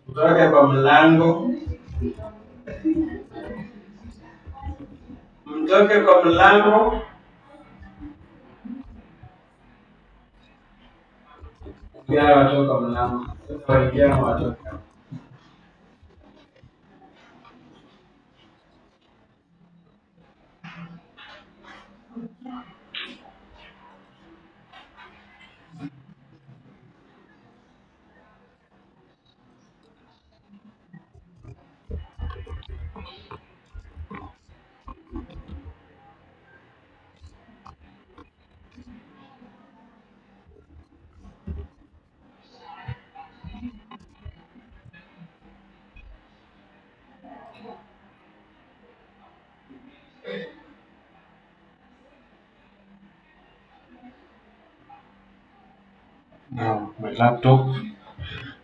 Mtoke kwa mlango. Mtoke kwa mlango. Pia watoka mlango. Waingia na watoka. Now my laptop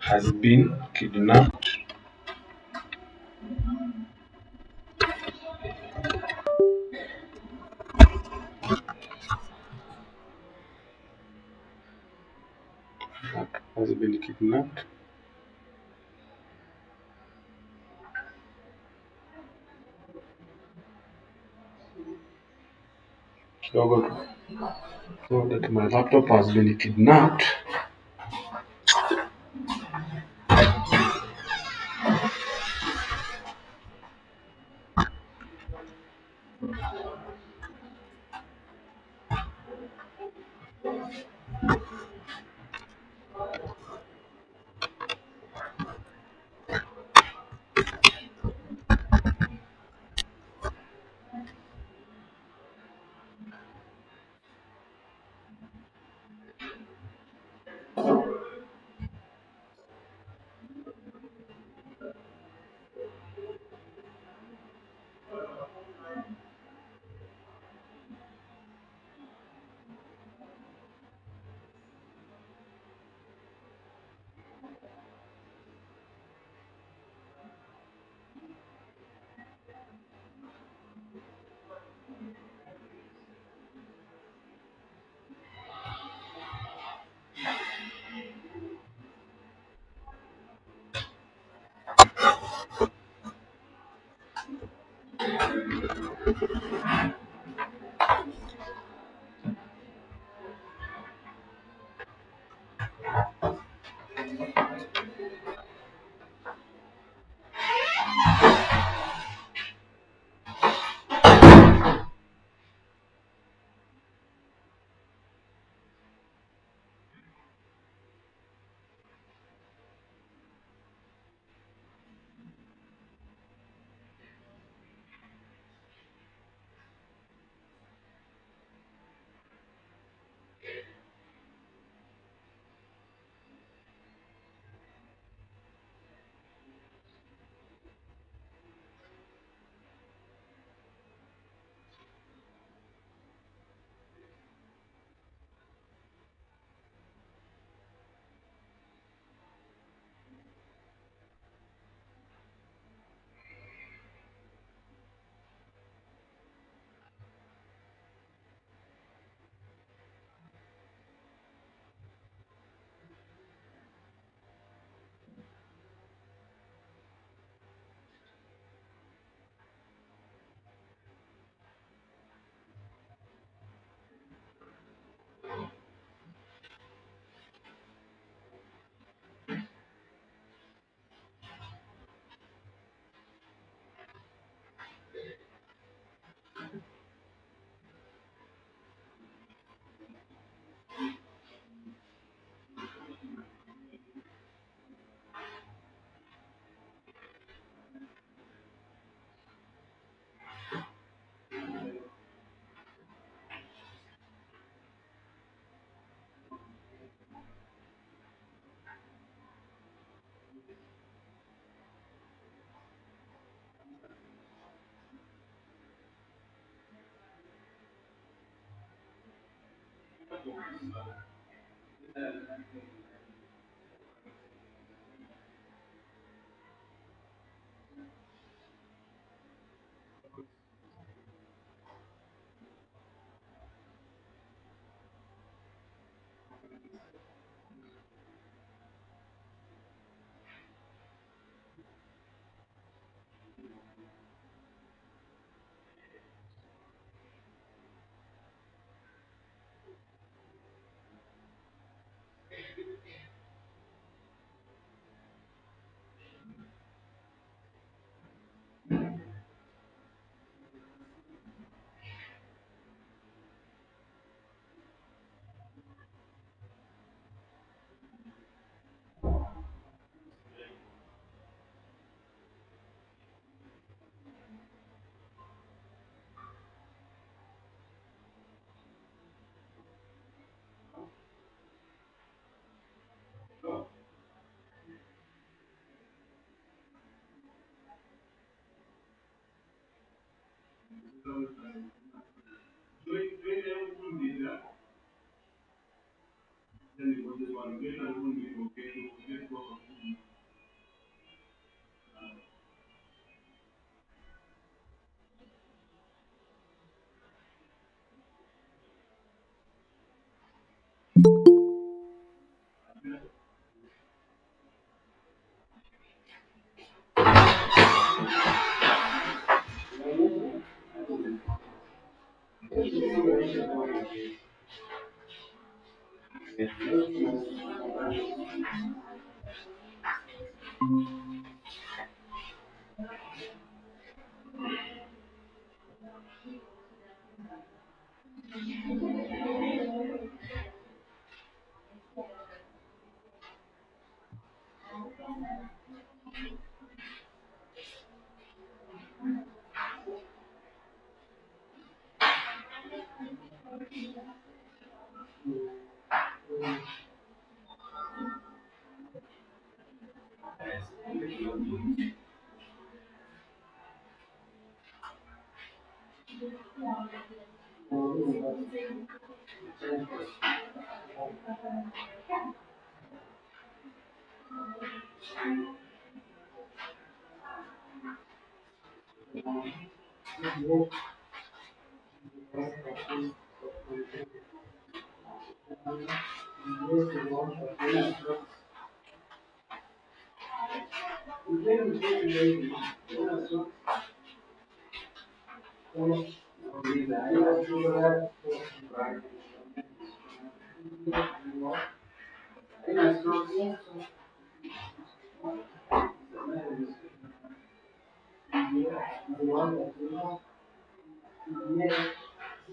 has been kidnapped. Has been kidnapped. So that my laptop has been kidnapped.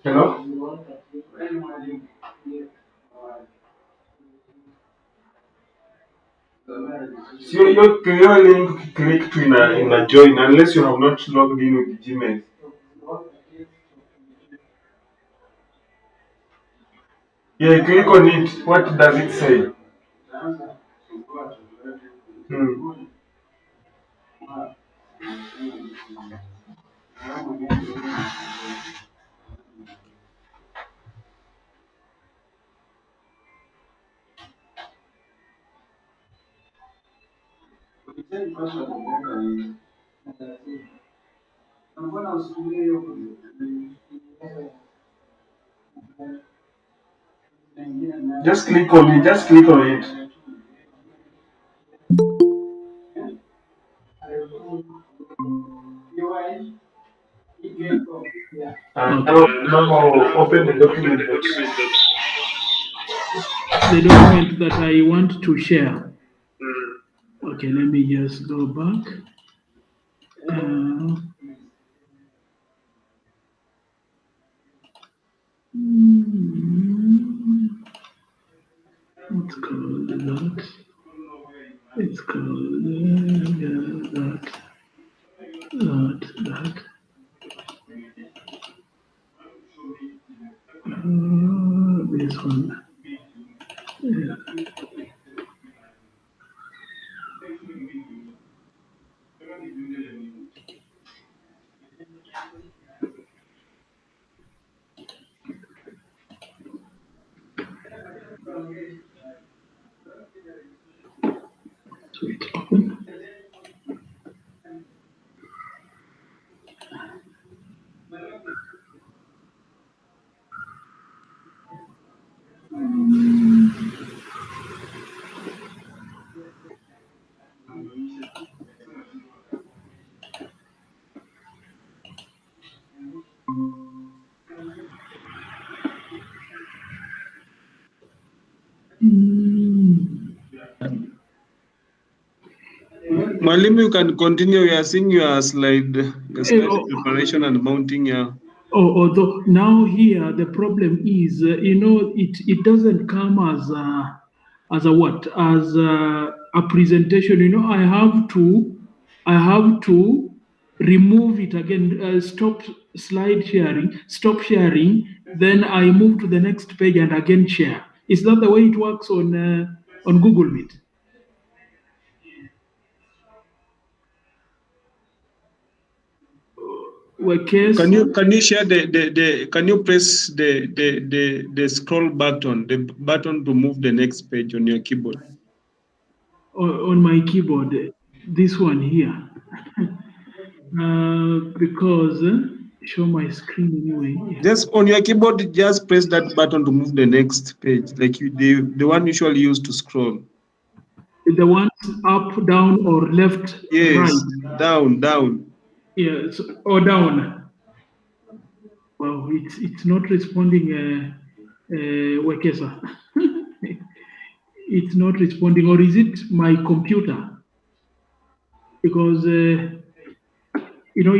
Hello? So your link click to in a join unless you have not logged in with Gmail. Yeah, click on it. What does it say? Hmm. Just click on it. Just click on it. And Okay. now open the document The document that I want to share. Okay, let me just go back. Uh, it's called that. It's called that. This one. Yeah. So it's open. Mwalimu, you can continue. We are seeing your slide Oh, preparation and mounting. Yeah. although now here the problem is, it doesn't come as a what? As a presentation. I have to remove it again. Stop slide sharing. Stop sharing. Then I move to the next page and again share. Is that the way it works on Google Meet? Wekesa. Can you share the can you press the scroll button, the button to move the next page on your keyboard? On my keyboard, this one here. Because show my screen anyway. Yeah. Just on your keyboard, just press that button to move the next page, like the one usually used to scroll. The ones up, down, or left, Yes, right. down. Yes, or down. Well, it's not responding, Wekesa. It's not responding, or is it my computer? Because it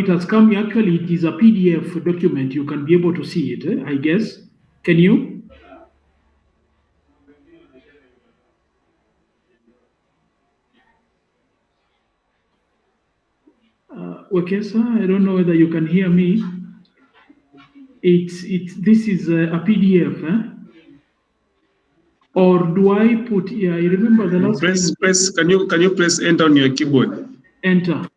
has come. Actually, it is a PDF document. You can be able to see it. I guess. Can you? Wekesa, I don't know whether you can hear me. This is a PDF, or do I put? Yeah, I remember the last time. Press. Can you press enter on your keyboard? Enter.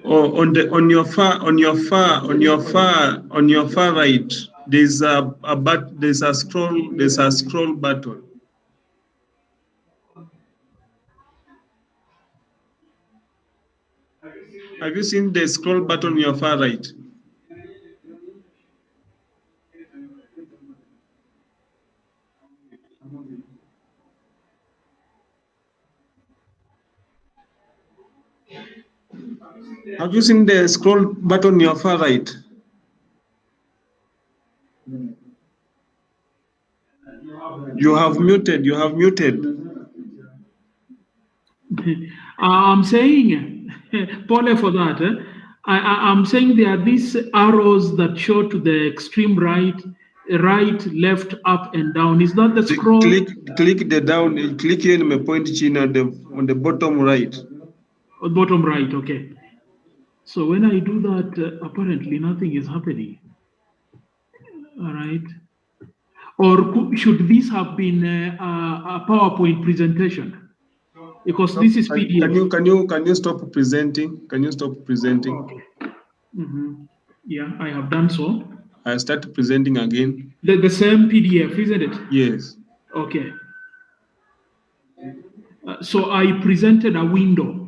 Or on your far right, there's a scroll button. Have you seen the scroll button on your far right? Have you seen the scroll button on your far right? You have muted. I'm saying, Paul, for that. I'm saying there are these arrows that show to the extreme right, left, up, and down. Is that the scroll? Click the down. Click here in my point chin on the bottom right. Bottom right. Okay. So when I do that, apparently nothing is happening. All right. Or should this have been a PowerPoint presentation? Because this is PDF. Can you stop presenting? Okay. Yeah, I have done so. I start presenting again. The same PDF, isn't it? Yes. Okay. So I presented a window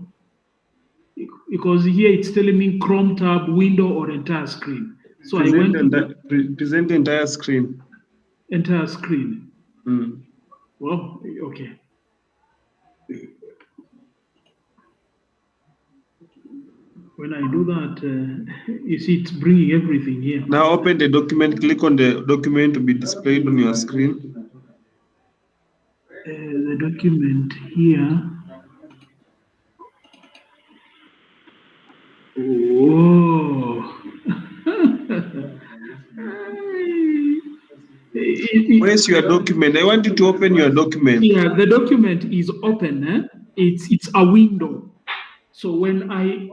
because here it's telling me Chrome tab, window, or entire screen. So I went to present the entire screen. Entire screen. Mm. Well, okay. When I do that, you see it's bringing everything here. Now open the document, click on the document to be displayed on your screen. The document here. Whoa. Where's your document? I want you to open your document. Yeah, the document is open. It's a window. So when I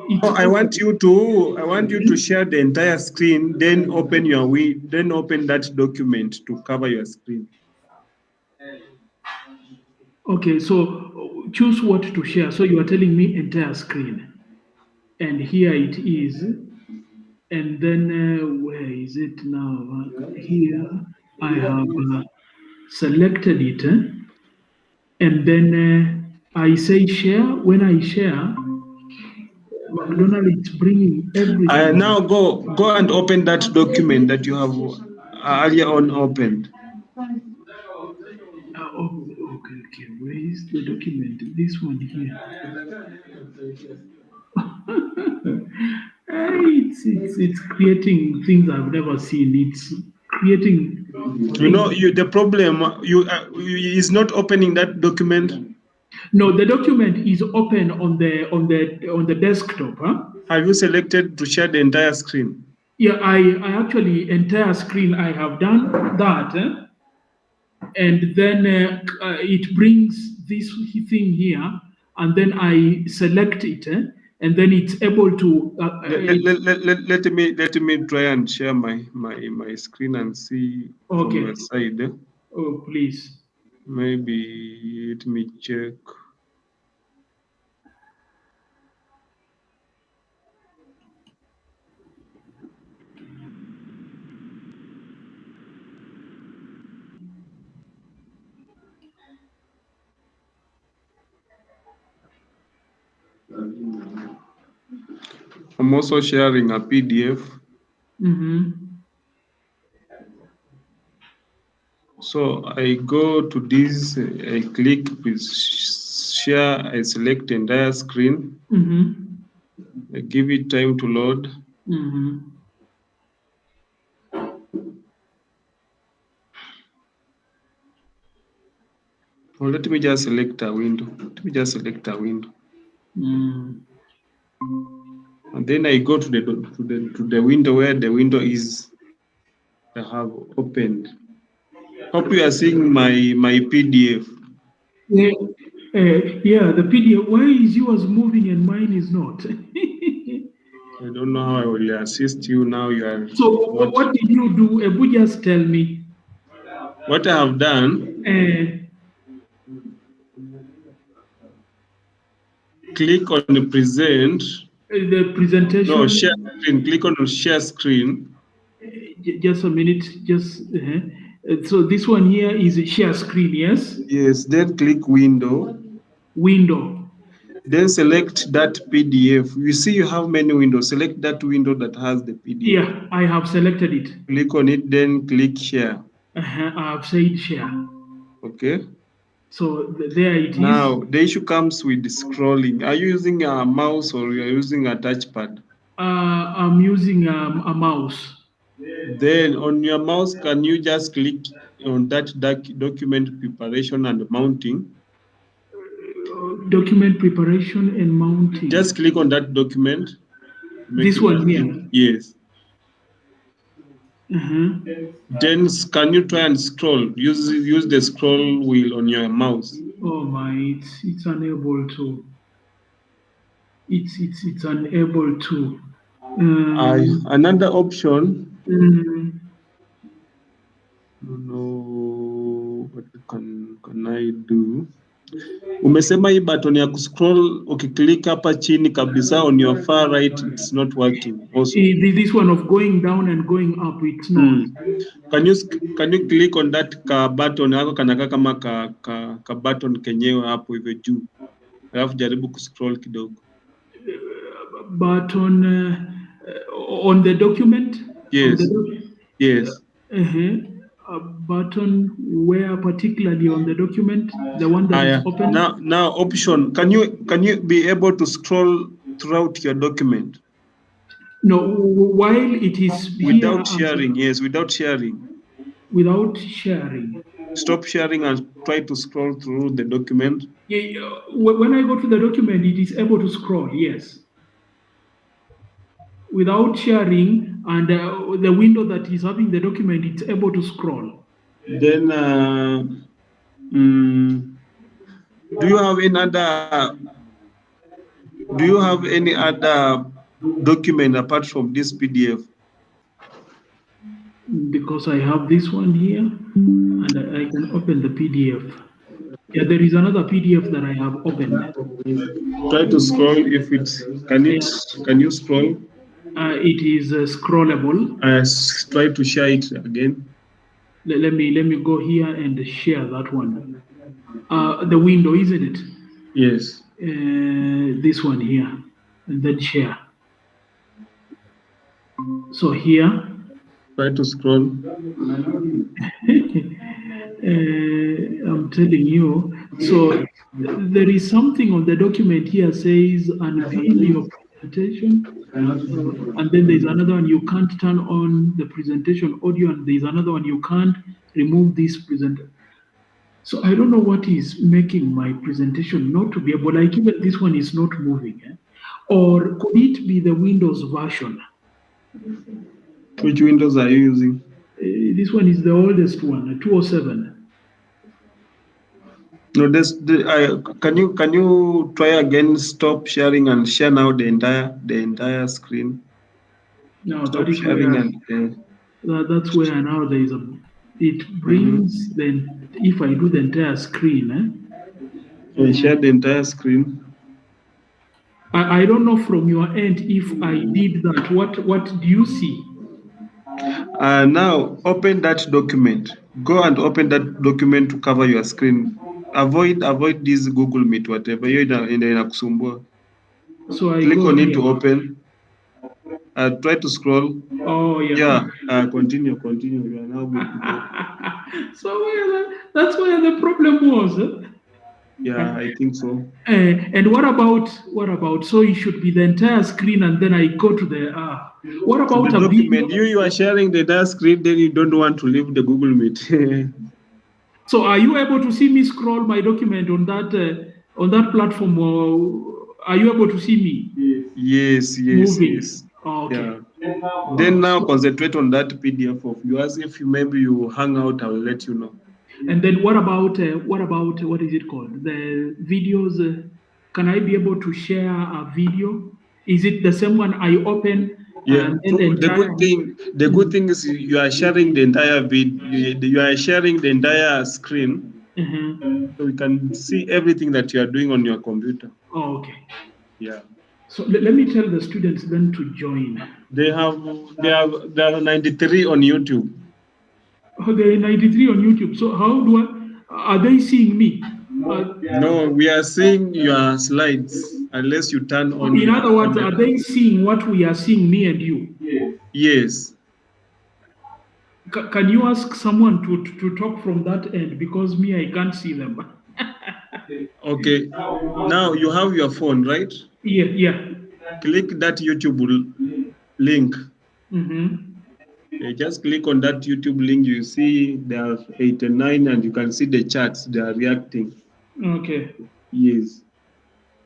want you to share the entire screen, then open that document to cover your screen. Okay, so choose what to share. So you are telling me entire screen, and here it is. And then where is it now? Here I have selected it, and then I say share. When I share, McDonald is bringing everything. Now go and open that document that you have earlier on opened. Okay. Where is the document? This one here. It's creating things I've never seen. It's creating. The problem is not opening that document. No, the document is open on the desktop. Huh? Have you selected to share the entire screen? Yeah, I actually entire screen. I have done that, and then it brings this thing here, and then I select it, and then it's able to. Let me try and share my screen and see from your side. Oh, please. Maybe let me check. I'm also sharing a PDF. So I go to this, I click with share, I select entire screen. I give it time to load. Well, let me just select a window. And then I go to the window where the window is I have opened. Hope you are seeing my PDF. Yeah, the PDF. Why is yours moving and mine is not? I don't know how I will assist you now. You are. So what did you do? Ebu, just tell me. What I have done. Click on the present. The presentation. No, share screen. Click on share screen. Just a minute. So this one here is a share screen, yes? Yes. Then click window. Then select that PDF. You see, you have many windows. Select that window that has the PDF. Yeah, I have selected it. Click on it. Then click share. I have said share. Okay. So there it is. Now the issue comes with the scrolling. Are you using a mouse or you are using a touchpad? I'm using a mouse. Then on your mouse, can you just click on that document preparation and mounting? Document preparation and mounting. Just click on that document. This one here. Yes. Then can you try and scroll? Use the scroll wheel on your mouse. Oh my! It's unable to. It's unable to. Another option. No, what can I do? Umesema hii button ya kuscroll ukiclick hapa chini kabisa on your far right, it's not working also. This one of going down and going up, it's not. Can you click on that ka button hako kanaka kama ka button kenyewe hapo hivyo juu, alafu jaribu kuscroll kidogo. Button on the document? Yes. Yes. A button where particularly on the document, the one that is open. Now option. Can you be able to scroll throughout your document? No, while it is without sharing. Yes, without sharing. Without sharing. Stop sharing and try to scroll through the document. Yeah, when I go to the document, it is able to scroll. Yes. Without sharing, and the window that is having the document, it's able to scroll. Then, do you have any other document apart from this PDF? Because I have this one here, and I can open the PDF. Yeah, there is another PDF that I have opened. Try to scroll. If it's can you scroll? It is scrollable. Try to share it again. Let me go here and share that one. The window, isn't it? Yes. This one here, and then share. So here. Try to scroll. I'm telling you. So there is something on the document here says unveil your presentation. And then there's another one, you can't turn on the presentation audio, and there's another one, you can't remove this presenter. So I don't know what is making my presentation not to be able, like even this one is not moving. Or could it be the Windows version? Which Windows are you using? This one is the oldest one, 207. No, can you try again? Stop sharing and share now the entire screen. No, stop sharing that's where now there is it brings then if I do the entire screen. Share the entire screen. I don't know from your end if I did that. What do you see? Now open that document. Go and open that document to cover your screen. Avoid this Google Meet, whatever. You're inakusumbua. So I Click go on it here. to open. Try to scroll. Oh, yeah. Continue. You are now good to go. So that's where the problem was. Yeah, I think so. And what about? So it should be the entire screen, and then I go to the. What To the about a document, video? you are sharing the entire screen, then you don't want to leave the Google Meet. So are you able to see me scroll my document on that platform, or are you able to see me Yes. moving? Oh, okay. Yeah. Then now So, concentrate on that PDF of yours. If maybe you hang out, I will let you know. and then what about what is it called? The videos. Can I be able to share a video? Is it the same one I open Yeah. and the entire? The good thing is you are sharing the entire you are sharing the entire screen, Mhm. so we can see everything that you are doing on your computer. Oh, okay. Yeah. So let me tell the students then to join. They are 93 on YouTube. Oh, they're 93 on YouTube. So how do are they seeing me? No, we are seeing your slides unless you turn on In your other words, camera. are they seeing what we are seeing, me and you? Yes. Can you ask someone to talk from that end because me, I can't see them. Okay. Now you have your phone, right? Yeah. Click that YouTube link. Mm-hmm. Just click on that YouTube link. You see there are 89 and you can see the charts. They are reacting. Okay. Yes.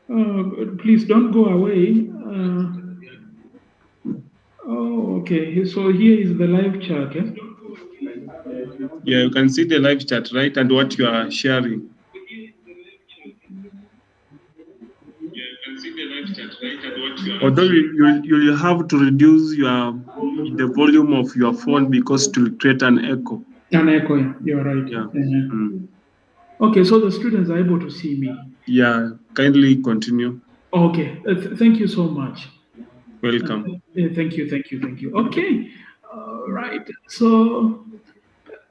Please don't go away. Okay. So here is the live chat. Eh? Yeah, you can see the live chat, right? And what you are sharing. Although you have to reduce the volume of your phone because it will create an echo. An echo, yeah. You're right. Yeah. Okay, so the students are able to see me. Yeah, kindly continue. Okay, thank you so much. Welcome. Thank you. Okay, right. So,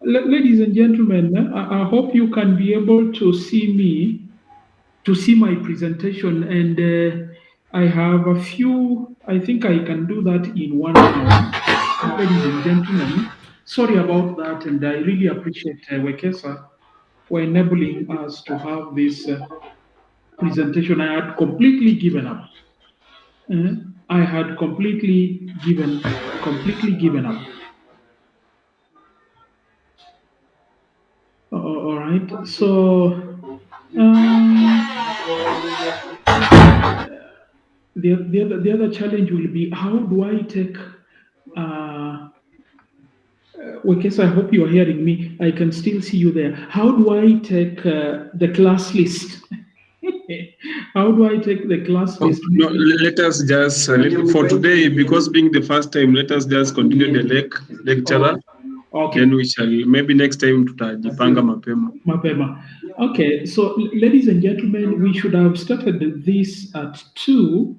ladies and gentlemen, I hope you can be able to see me, to see my presentation, and I have a few. I think I can do that in 1 hour. Ladies and gentlemen, sorry about that, and I really appreciate Wekesa for enabling us to have this presentation. I had completely given up. I had completely given up. All right. So the other challenge will be how do I take? Wekesa, I hope you are hearing me. I can still see you there. How do I take the class list? How do I take the class list? No, let us just for today, because being the first time, let us just continue the lecturer. Okay. Then we shall maybe next time tutajipanga mapema. Mapema. Okay, so ladies and gentlemen, we should have started this at 2,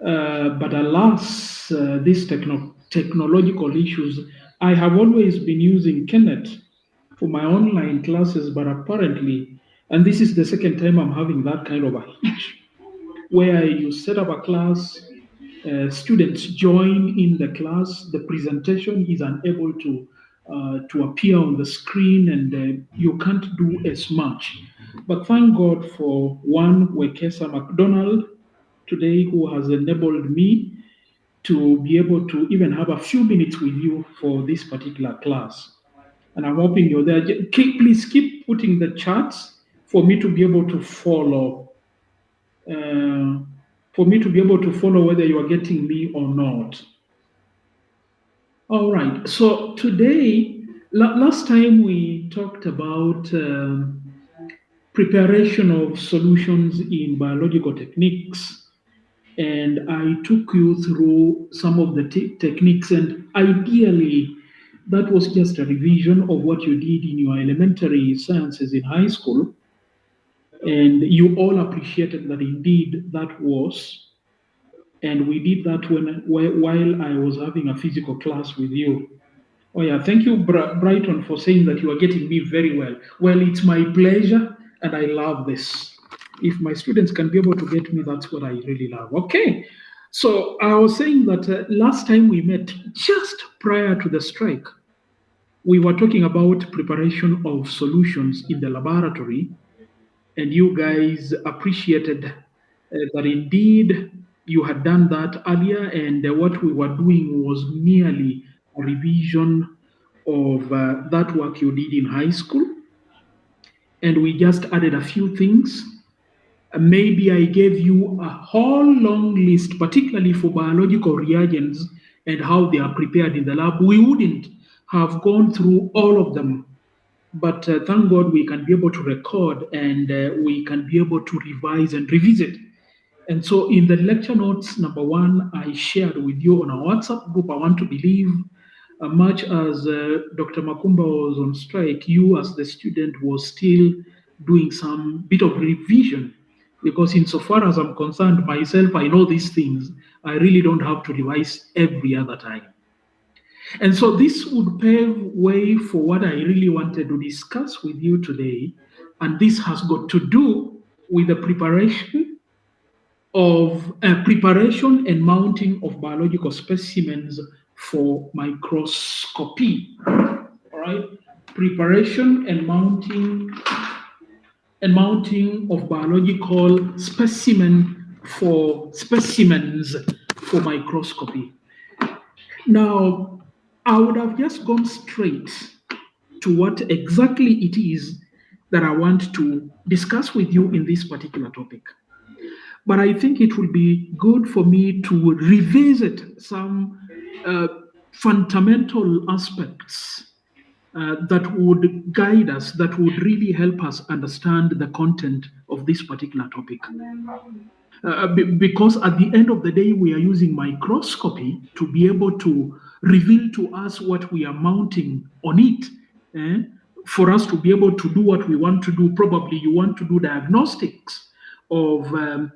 but alas, these technological issues. I have always been using Kenneth for my online classes, but apparently, and this is the second time I'm having that kind of a hitch, where you set up a class, students join in the class, the presentation is unable to appear on the screen, and you can't do as much. But thank God for one Wekesa McDonald today who has enabled me to be able to even have a few minutes with you for this particular class. And I'm hoping you're there. Please keep putting the charts for me to be able to follow. For me to be able to follow whether you are getting me or not. All right. So today, last time we talked about preparation of solutions in biological techniques, and I took you through some of the techniques, and ideally, that was just a revision of what you did in your elementary sciences in high school. And you all appreciated that indeed that was. And we did that while I was having a physical class with you. Oh yeah, thank you, Brighton, for saying that you are getting me very well. Well, it's my pleasure, and I love this. If my students can be able to get me, that's what I really love. Okay. So I was saying that last time we met, just prior to the strike, we were talking about preparation of solutions in the laboratory, and you guys appreciated that indeed you had done that earlier, and what we were doing was merely a revision of that work you did in high school, and we just added a few things. Maybe I gave you a whole long list, particularly for biological reagents and how they are prepared in the lab. We wouldn't have gone through all of them, but thank God we can be able to record, and we can be able to revise and revisit. And so in the lecture notes, number one, I shared with you on our WhatsApp group. I want to believe, much as Dr. Makumba was on strike, you as the student was still doing some bit of revision, because insofar as I'm concerned, myself, I know these things. I really don't have to revise every other time. And so this would pave way for what I really wanted to discuss with you today. And this has got to do with the preparation and mounting of biological specimens for microscopy. All right, preparation and mounting of biological specimens for microscopy. Now, I would have just gone straight to what exactly it is that I want to discuss with you in this particular topic. But I think it will be good for me to revisit some fundamental aspects that would guide us, that would really help us understand the content of this particular topic. Because at the end of the day, we are using microscopy to be able to reveal to us what we are mounting on it. For us to be able to do what we want to do. Probably you want to do diagnostics of a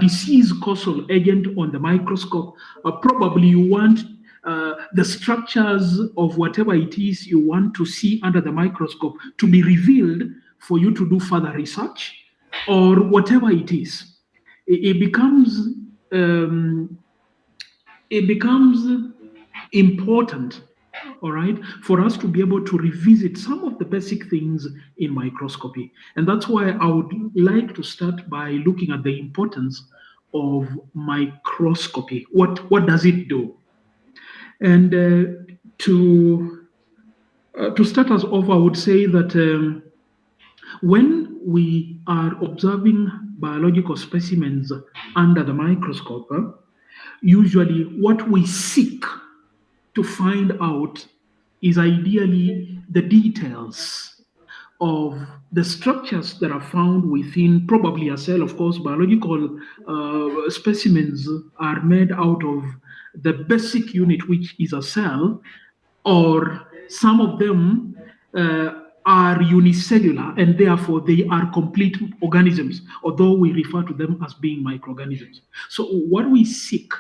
disease causal agent on the microscope. Probably you want the structures of whatever it is you want to see under the microscope to be revealed for you to do further research, or whatever it is. It becomes important, all right, for us to be able to revisit some of the basic things in microscopy. And that's why I would like to start by looking at the importance of microscopy. What does it do? And to start us off, I would say that when we are observing biological specimens under the microscope, usually what we seek to find out is ideally the details of the structures that are found within probably a cell. Of course, biological specimens are made out of the basic unit, which is a cell, or some of them are unicellular, and therefore they are complete organisms, although we refer to them as being microorganisms. So what we seek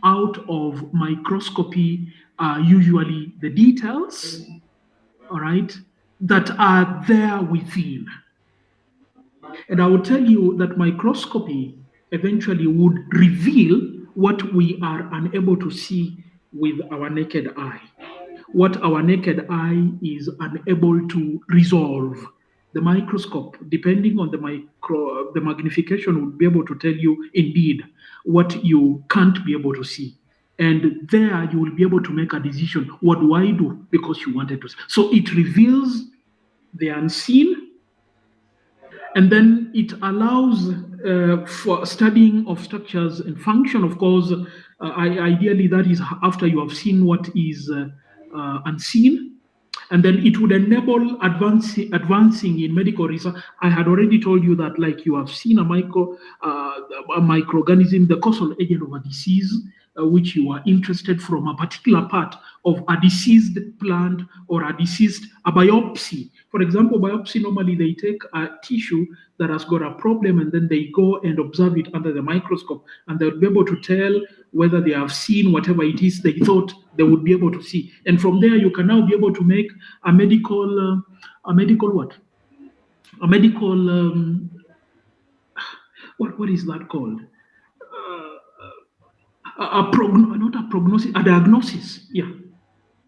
out of microscopy are usually the details, all right, that are there within. And I will tell you that microscopy eventually would reveal what we are unable to see with our naked eye, what our naked eye is unable to resolve. The microscope, depending on the magnification, will be able to tell you indeed what you can't be able to see. And there you will be able to make a decision. What do I do? Because you wanted to. So it reveals the unseen, and then it allows for studying of structures and function. Of course, ideally that is after you have seen what is unseen. And then it would enable advancing in medical research. I had already told you that, like, you have seen a microorganism, the causal agent of a disease, which you are interested from a particular part of a deceased plant or a biopsy. For example, biopsy, normally they take a tissue that has got a problem, and then they go and observe it under the microscope, and they'll be able to tell whether they have seen whatever it is they thought they would be able to see. And from there, you can now be able to make a medical what is that called? Not a prognosis, a diagnosis. Yeah.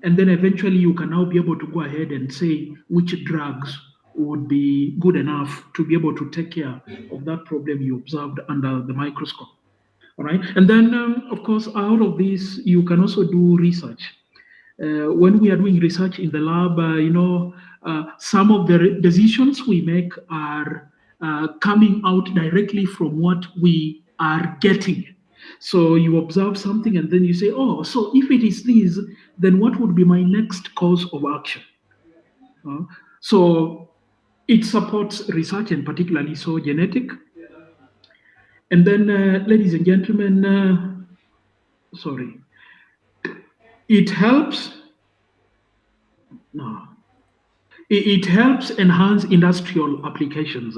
And then eventually you can now be able to go ahead and say which drugs would be good enough to be able to take care of that problem you observed under the microscope. All right. And then, of course, out of this, you can also do research. When we are doing research in the lab, some of the decisions we make are coming out directly from what we are getting. So you observe something and then you say, oh, so if it is this, then what would be my next course of action? So it supports research and particularly so genetic. And then, ladies and gentlemen, sorry, it helps. No, it helps enhance industrial applications.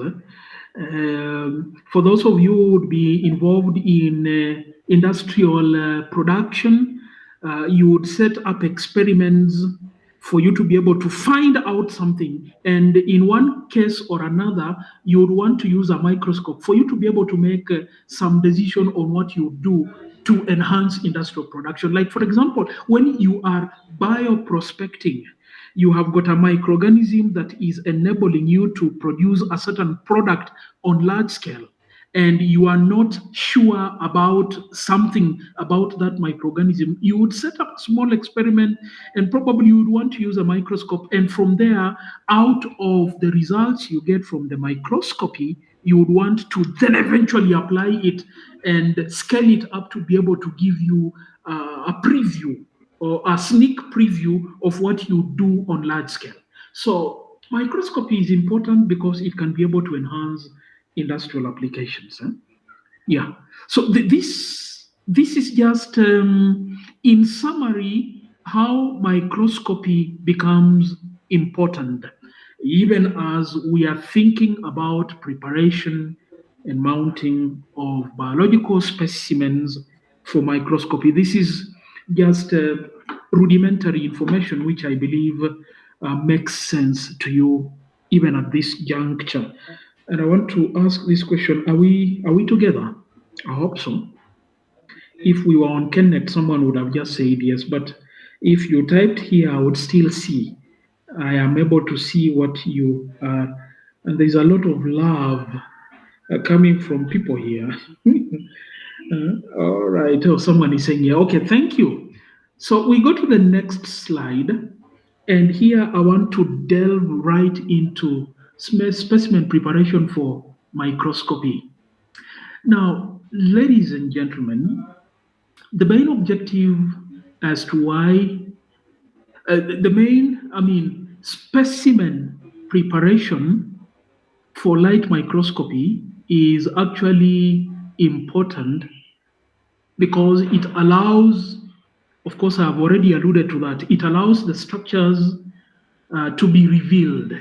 For those of you who would be involved in industrial production, you would set up experiments for you to be able to find out something. And in one case or another, you would want to use a microscope for you to be able to make some decision on what you do to enhance industrial production. Like, for example, when you are bioprospecting, you have got a microorganism that is enabling you to produce a certain product on large scale, and you are not sure about something about that microorganism, you would set up a small experiment and probably you would want to use a microscope. And from there, out of the results you get from the microscopy, you would want to then eventually apply it and scale it up to be able to give you a preview or a sneak preview of what you do on large scale. So microscopy is important because it can be able to enhance industrial applications. Yeah. So this is just in summary how microscopy becomes important, even as we are thinking about preparation and mounting of biological specimens for microscopy. This is just rudimentary information, which I believe makes sense to you even at this juncture. And I want to ask this question: Are we together? I hope so. If we were on Kenneth, someone would have just said yes. But if you typed here, I would still see. I am able to see what you are, and there's a lot of love coming from people here. All right. Oh, someone is saying yeah. Okay, thank you. So we go to the next slide, and here I want to delve right into specimen preparation for microscopy. Now, ladies and gentlemen, the main objective as to why specimen preparation for light microscopy is actually important because it allows, of course, I've already alluded to that, it allows the structures to be revealed.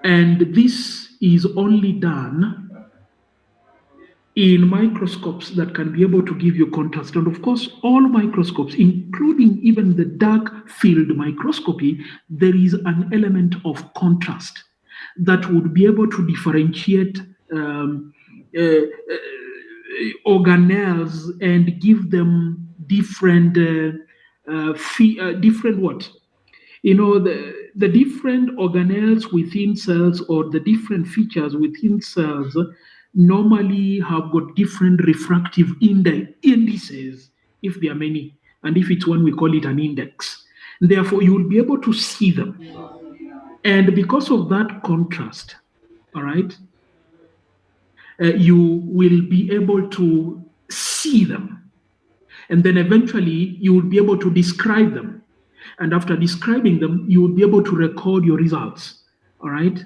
And this is only done in microscopes that can be able to give you contrast. And of course, all microscopes, including even the dark field microscopy, there is an element of contrast that would be able to differentiate organelles and give them different different what? The different organelles within cells or the different features within cells normally have got different refractive indices, if there are many, and if it's one, we call it an index. Therefore, you will be able to see them. And because of that contrast, all right, you will be able to see them. And then eventually, you will be able to describe them. And after describing them, you will be able to record your results, all right?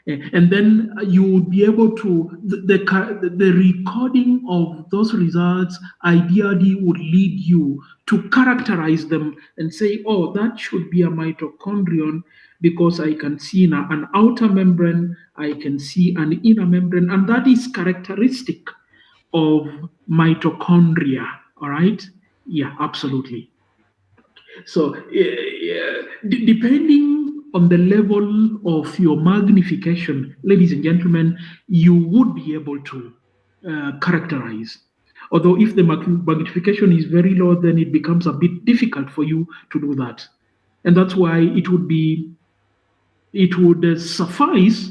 And then you would be able to, the recording of those results ideally would lead you to characterize them and say, oh, that should be a mitochondrion because I can see an outer membrane, I can see an inner membrane, and that is characteristic of mitochondria, all right? Yeah, absolutely. So depending on the level of your magnification, ladies and gentlemen, you would be able to characterize. Although if the magnification is very low, then it becomes a bit difficult for you to do that. And that's why it would suffice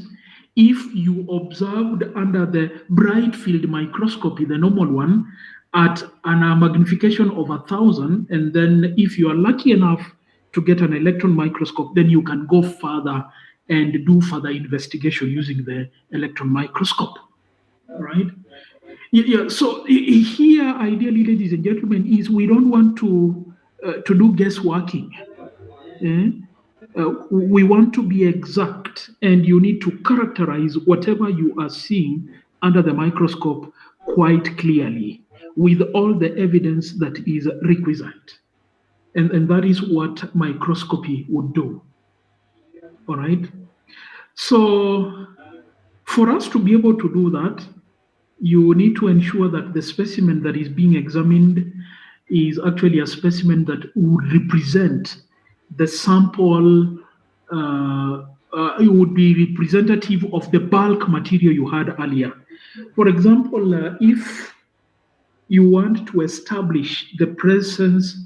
if you observed under the Brightfield microscopy, the normal one, at a magnification of 1,000, and then if you are lucky enough to get an electron microscope, then you can go further and do further investigation using the electron microscope, right? Yeah. So here, ideally, ladies and gentlemen, is we don't want to do guessworking. We want to be exact, and you need to characterize whatever you are seeing under the microscope quite clearly with all the evidence that is requisite. And that is what microscopy would do. All right. So for us to be able to do that, you need to ensure that the specimen that is being examined is actually a specimen that would represent the sample. It would be representative of the bulk material you had earlier. For example, if you want to establish the presence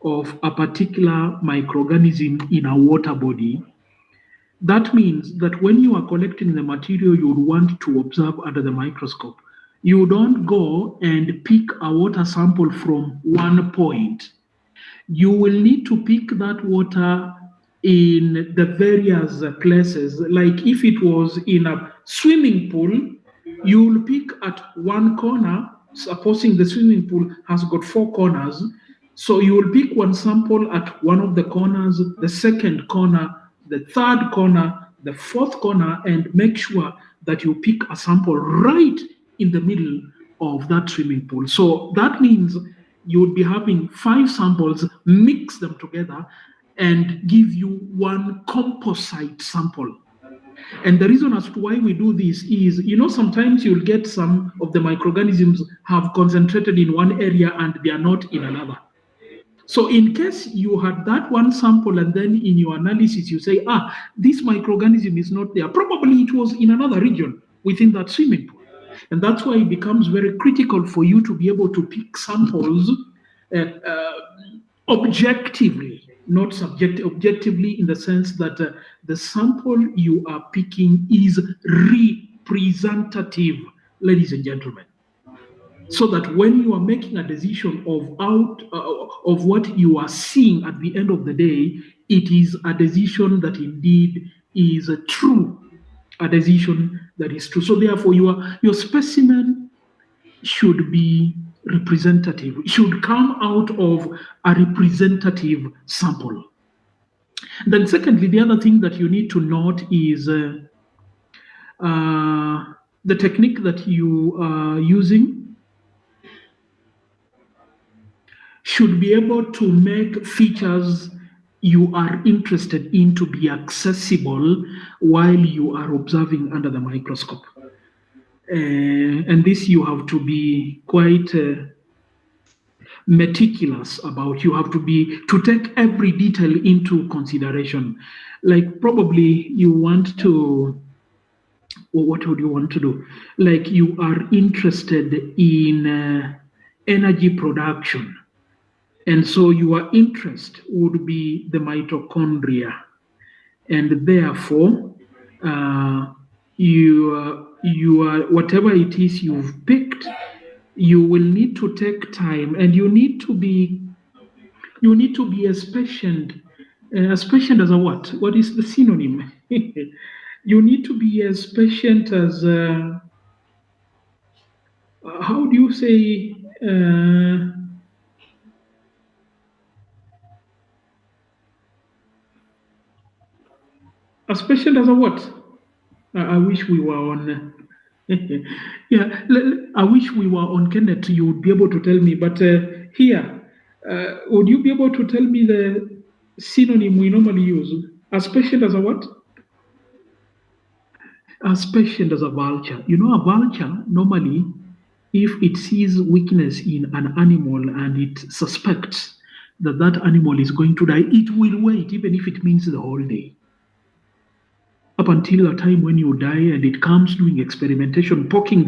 of a particular microorganism in a water body, that means that when you are collecting the material you would want to observe under the microscope, you don't go and pick a water sample from one point. You will need to pick that water in the various places. Like if it was in a swimming pool, you will pick at one corner, supposing the swimming pool has got 4 corners. So you will pick one sample at one of the corners, the second corner, the third corner, the fourth corner, and make sure that you pick a sample right in the middle of that swimming pool. So that means you would be having 5 samples, mix them together, and give you one composite sample. And the reason as to why we do this is, sometimes you'll get some of the microorganisms have concentrated in one area and they are not in another. So in case you had that one sample and then in your analysis you say, this microorganism is not there, probably it was in another region within that swimming pool. And that's why it becomes very critical for you to be able to pick samples objectively, not objectively in the sense that the sample you are picking is representative, ladies and gentlemen. So that when you are making a decision of what you are seeing at the end of the day, it is a decision that indeed is true, a decision that is true. So therefore, your specimen should be representative, should come out of a representative sample. Then secondly, the other thing that you need to note is the technique that you are using should be able to make features you are interested in to be accessible while you are observing under the microscope. And this you have to be quite meticulous about. You have to take every detail into consideration. Like probably you want to, or what would you want to do? Like you are interested in energy production. And so your interest would be the mitochondria. And therefore, whatever it is you've picked, you will need to take time, and you need to be as patient. As patient as a what? What is the synonym? You need to be as patient as how do you say? As patient as a what? I wish we were on. Yeah, I wish we were on Kenneth. You would be able to tell me. But here, would you be able to tell me the synonym we normally use? As patient as a what? As patient as a vulture. A vulture normally, if it sees weakness in an animal and it suspects that animal is going to die, it will wait, even if it means the whole day. up until a time when you die, and it comes doing experimentation, poking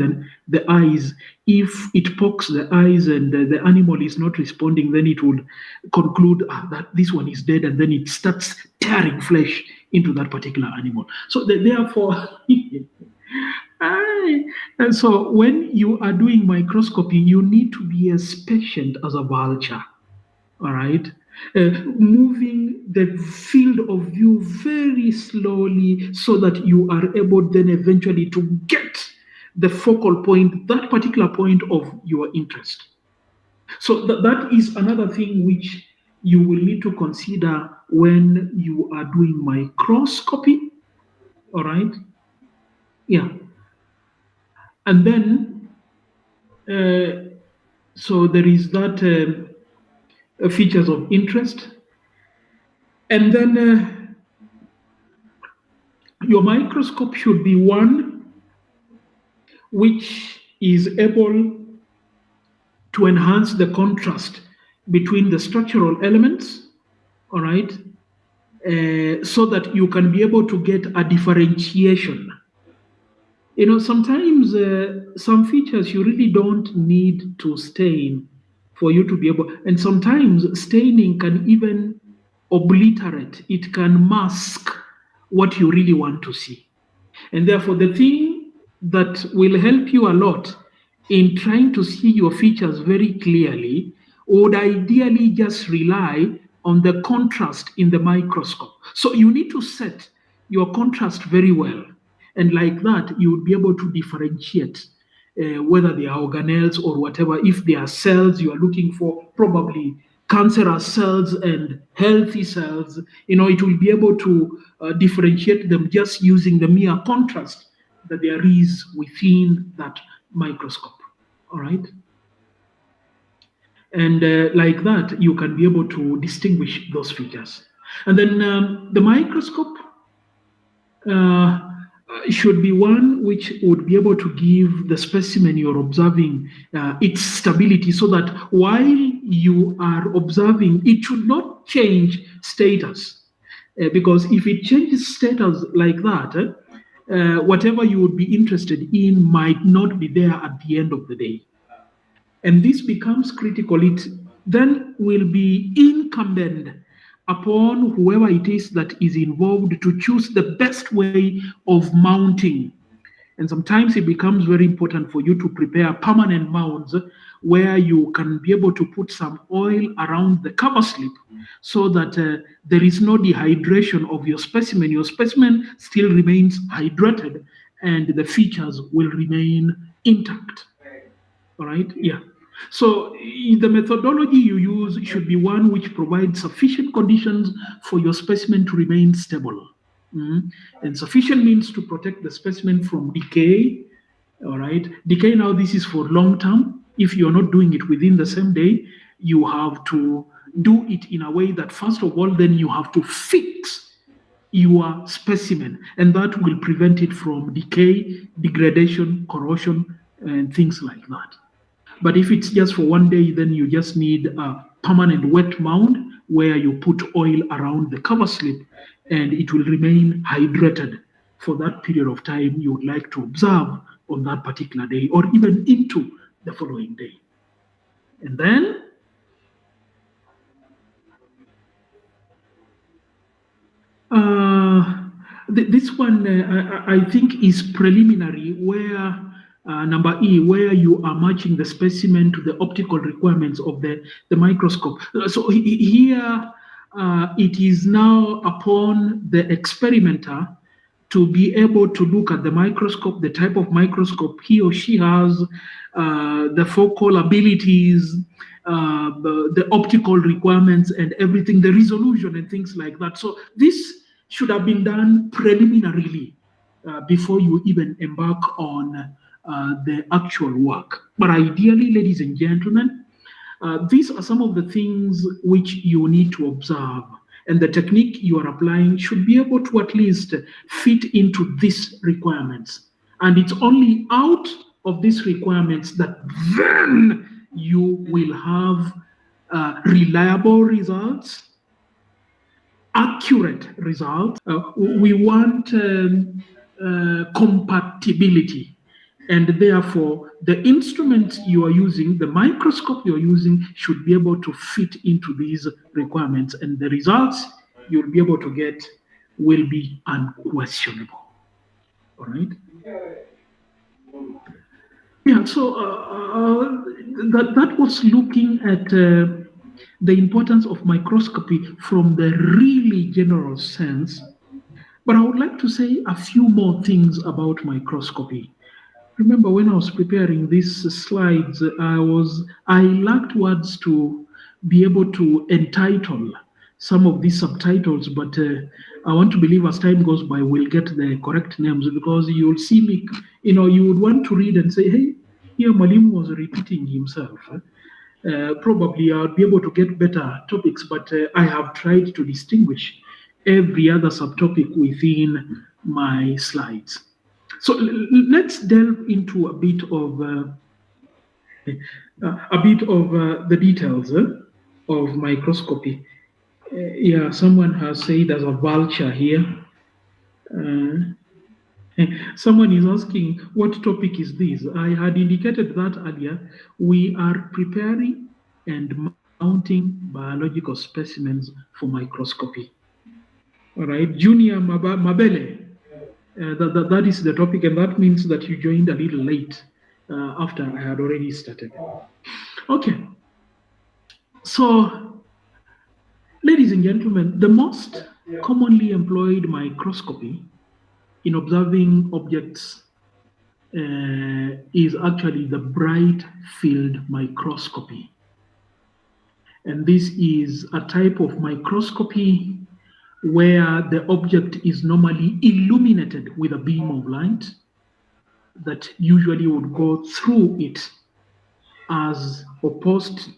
the eyes. If it pokes the eyes and the animal is not responding, then it would conclude that this one is dead, and then it starts tearing flesh into that particular animal. So therefore, and so when you are doing microscopy, you need to be as patient as a vulture. All right. Moving the field of view very slowly so that you are able then eventually to get the focal point, that particular point of your interest. So that is another thing which you will need to consider when you are doing microscopy. All right. Yeah. And then, so there is that features of interest. And then your microscope should be one which is able to enhance the contrast between the structural elements, all right, so that you can be able to get a differentiation. You know, sometimes some features you really don't need to stain for you to be able, and sometimes staining can even obliterate, it can mask what you really want to see. And therefore, the thing that will help you a lot in trying to see your features very clearly would ideally just rely on the contrast in the microscope. So you need to set your contrast very well. And like that, you would be able to differentiate whether they are organelles or whatever. If they are cells you are looking for, probably cancerous cells and healthy cells, you know, it will be able to differentiate them just using the mere contrast that there is within that microscope. All right. And like that, you can be able to distinguish those features. And then the microscope should be one which would be able to give the specimen you're observing its stability, so that while you are observing, it should not change status. Because if it changes status like that, whatever you would be interested in might not be there at the end of the day. And this becomes critical. It then will be incumbent upon whoever it is that is involved to choose the best way of mounting. And sometimes it becomes very important for you to prepare permanent mounts where you can be able to put some oil around the cover slip so that there is no dehydration of your specimen. Your specimen still remains hydrated and the features will remain intact. All right? Yeah. So the methodology you use should be one which provides sufficient conditions for your specimen to remain stable. And sufficient means to protect the specimen from decay. All right. Decay, now this is for long term. If you're not doing it within the same day, you have to do it in a way that, first of all, then you have to fix your specimen, and that will prevent it from decay, degradation, corrosion, and things like that. But if it's just for one day, then you just need a permanent wet mount where you put oil around the cover slip and it will remain hydrated for that period of time you would like to observe on that particular day or even into the following day. And then this one I think is preliminary, where number E, where you are matching the specimen to the optical requirements of the microscope. So here it is now upon the experimenter to be able to look at the microscope, the type of microscope he or she has, the focal abilities, the optical requirements and everything, the resolution and things like that. So this should have been done preliminarily before you even embark on the actual work. But ideally, ladies and gentlemen, these are some of the things which you need to observe, and the technique you are applying should be able to at least fit into these requirements. And it's only out of these requirements that then you will have reliable results accurate results. We want compatibility. And therefore, the instrument you are using, the microscope you are using, should be able to fit into these requirements. And the results you'll be able to get will be unquestionable. All right? Yeah, so that was looking at the importance of microscopy from the really general sense. But I would like to say a few more things about microscopy. Remember, when I was preparing these slides, I lacked words to be able to entitle some of these subtitles, but I want to believe as time goes by, we'll get the correct names, because you'll see me, you would want to read and say, hey, here Mwalimu was repeating himself. Probably I'll be able to get better topics, but I have tried to distinguish every other subtopic within my slides. So let's delve into a bit of the details of microscopy. Yeah, someone has said there's a vulture here. Someone is asking, what topic is this? I had indicated that earlier. We are preparing and mounting biological specimens for microscopy. All right, Junior Mabele. That is the topic, and that means that you joined a little late after I had already started. Okay. So, ladies and gentlemen, the most commonly employed microscopy in observing objects is actually the Brightfield microscopy. And this is a type of microscopy where the object is normally illuminated with a beam of light that usually would go through it, as opposed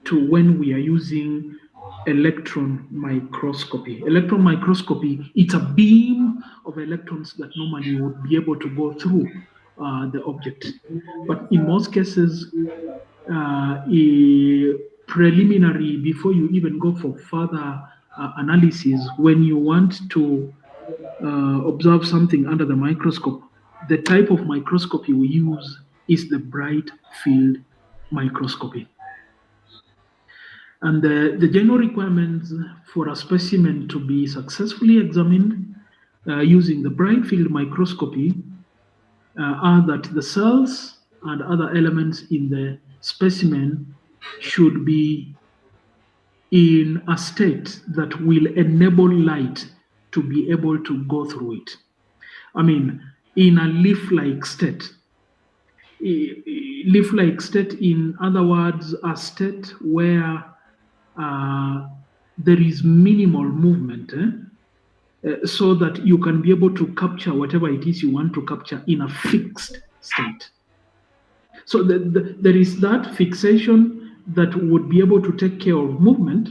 to when we are using electron microscopy. Electron microscopy, it's a beam of electrons that normally would be able to go through the object. But in most cases, preliminary, before you even go for further analysis, when you want to observe something under the microscope, the type of microscopy we use is the Brightfield microscopy. And the general requirements for a specimen to be successfully examined using the Brightfield microscopy are that the cells and other elements in the specimen should be in a state that will enable light to be able to go through it. I mean, in a leaf-like state. Leaf-like state, in other words, a state where there is minimal movement, so that you can be able to capture whatever it is you want to capture in a fixed state. So there is that fixation that would be able to take care of movement.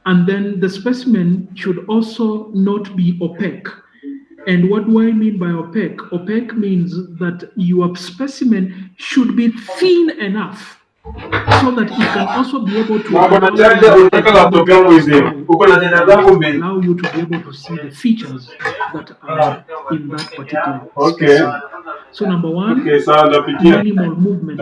And then the specimen should also not be opaque. And what do I mean by opaque? Opaque means that your specimen should be thin enough so that it can also be able to allow you to be able to see the features that are in that particular specimen. So number one, minimal movement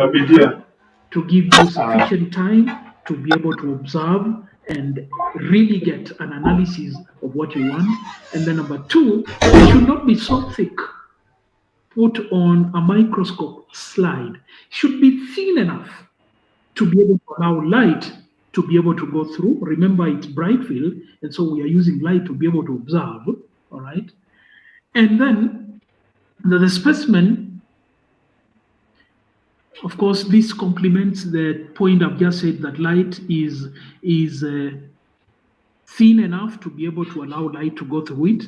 to give you sufficient time to be able to observe and really get an analysis of what you want. And then number two, it should not be so thick. Put on a microscope slide. It should be thin enough to be able to allow light to be able to go through. Remember, it's Brightfield, and so we are using light to be able to observe, all right? And then the specimen, of course, this complements the point I've just said, that light is thin enough to be able to allow light to go through it.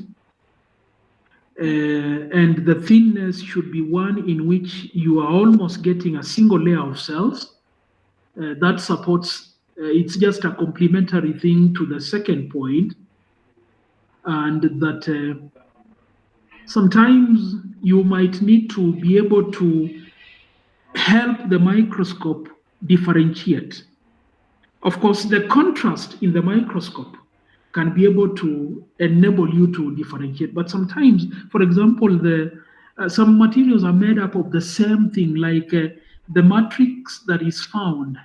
And the thinness should be one in which you are almost getting a single layer of cells. That supports, it's just a complementary thing to the second point, and that sometimes you might need to be able to help the microscope differentiate. Of course, the contrast in the microscope can be able to enable you to differentiate. But sometimes, for example, some materials are made up of the same thing, like the matrix that is found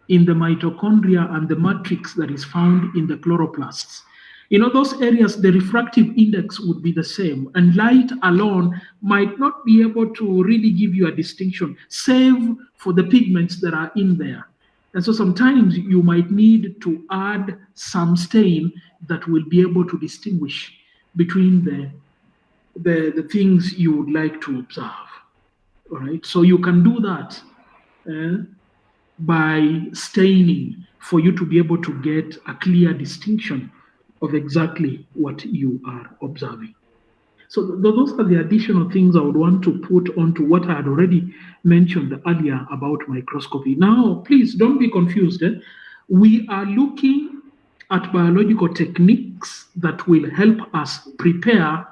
in the mitochondria and the matrix that is found in the chloroplasts. In those areas, the refractive index would be the same, and light alone might not be able to really give you a distinction, save for the pigments that are in there. And so sometimes you might need to add some stain that will be able to distinguish between the things you would like to observe. All right, so you can do that by staining for you to be able to get a clear distinction of exactly what you are observing. So those are the additional things I would want to put onto what I had already mentioned earlier about microscopy. Now, please don't be confused. We are looking at biological techniques that will help us prepare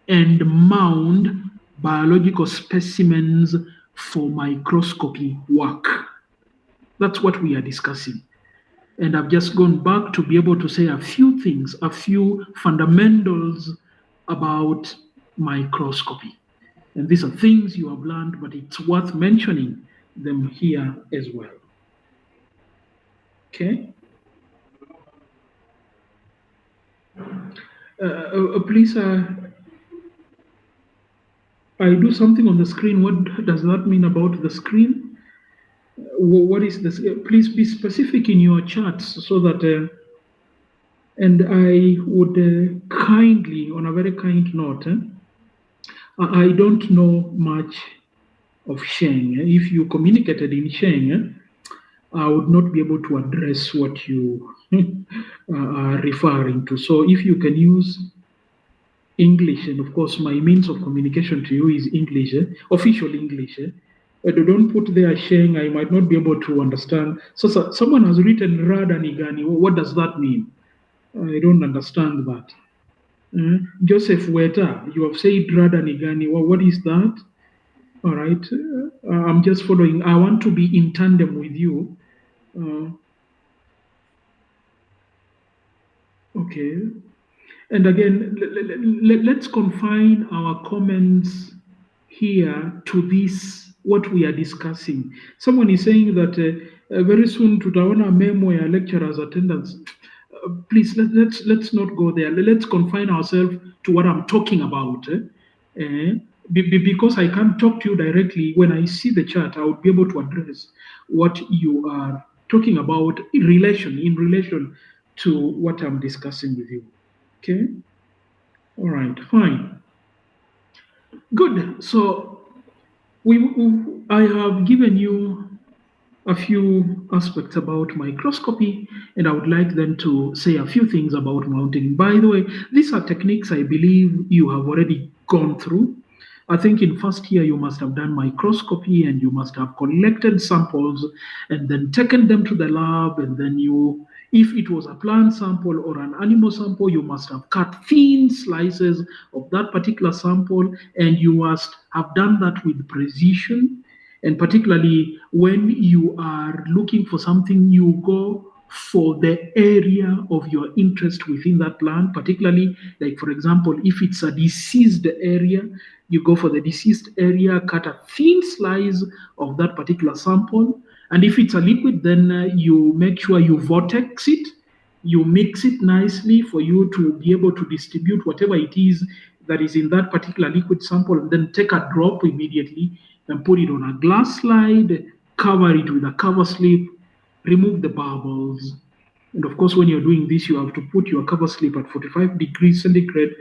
and mount biological specimens for microscopy work. That's what we are discussing. And I've just gone back to be able to say a few things, a few fundamentals about microscopy. And these are things you have learned, but it's worth mentioning them here as well. Okay? Please, I do something on the screen. What does that mean about the screen? What is this? Please be specific in your charts so that, and I would kindly, on a very kind note, I don't know much of Sheng. If you communicated in Sheng, I would not be able to address what you are referring to. So if you can use English, and of course my means of communication to you is English, official English. But don't put there Sheng, I might not be able to understand. So someone has written Radanigani. What does that mean? I don't understand that. Joseph Weta, you have said Radanigani. What is that? All right. I'm just following. I want to be in tandem with you. Okay. And again, let's confine our comments here to this, what we are discussing. Someone is saying that very soon tutaona memo ya lecturers attendance. Please, let's not go there. Let's confine ourselves to what I'm talking about. Because I can't talk to you directly, when I see the chat, I would be able to address what you are talking about in relation to what I'm discussing with you. Okay? All right, fine. Good. So I have given you a few aspects about microscopy, and I would like then to say a few things about mounting. By the way, these are techniques I believe you have already gone through. I think in first year you must have done microscopy and you must have collected samples and then taken them to the lab, and then you, if it was a plant sample or an animal sample, you must have cut thin slices of that particular sample, and you must have done that with precision. And particularly when you are looking for something, you go for the area of your interest within that plant, particularly, like for example, if it's a diseased area, you go for the diseased area, cut a thin slice of that particular sample. And if it's a liquid, then you make sure you vortex it, you mix it nicely for you to be able to distribute whatever it is that is in that particular liquid sample, and then take a drop immediately and put it on a glass slide, cover it with a cover slip, remove the bubbles. And of course, when you're doing this, you have to put your cover slip at 45 degrees centigrade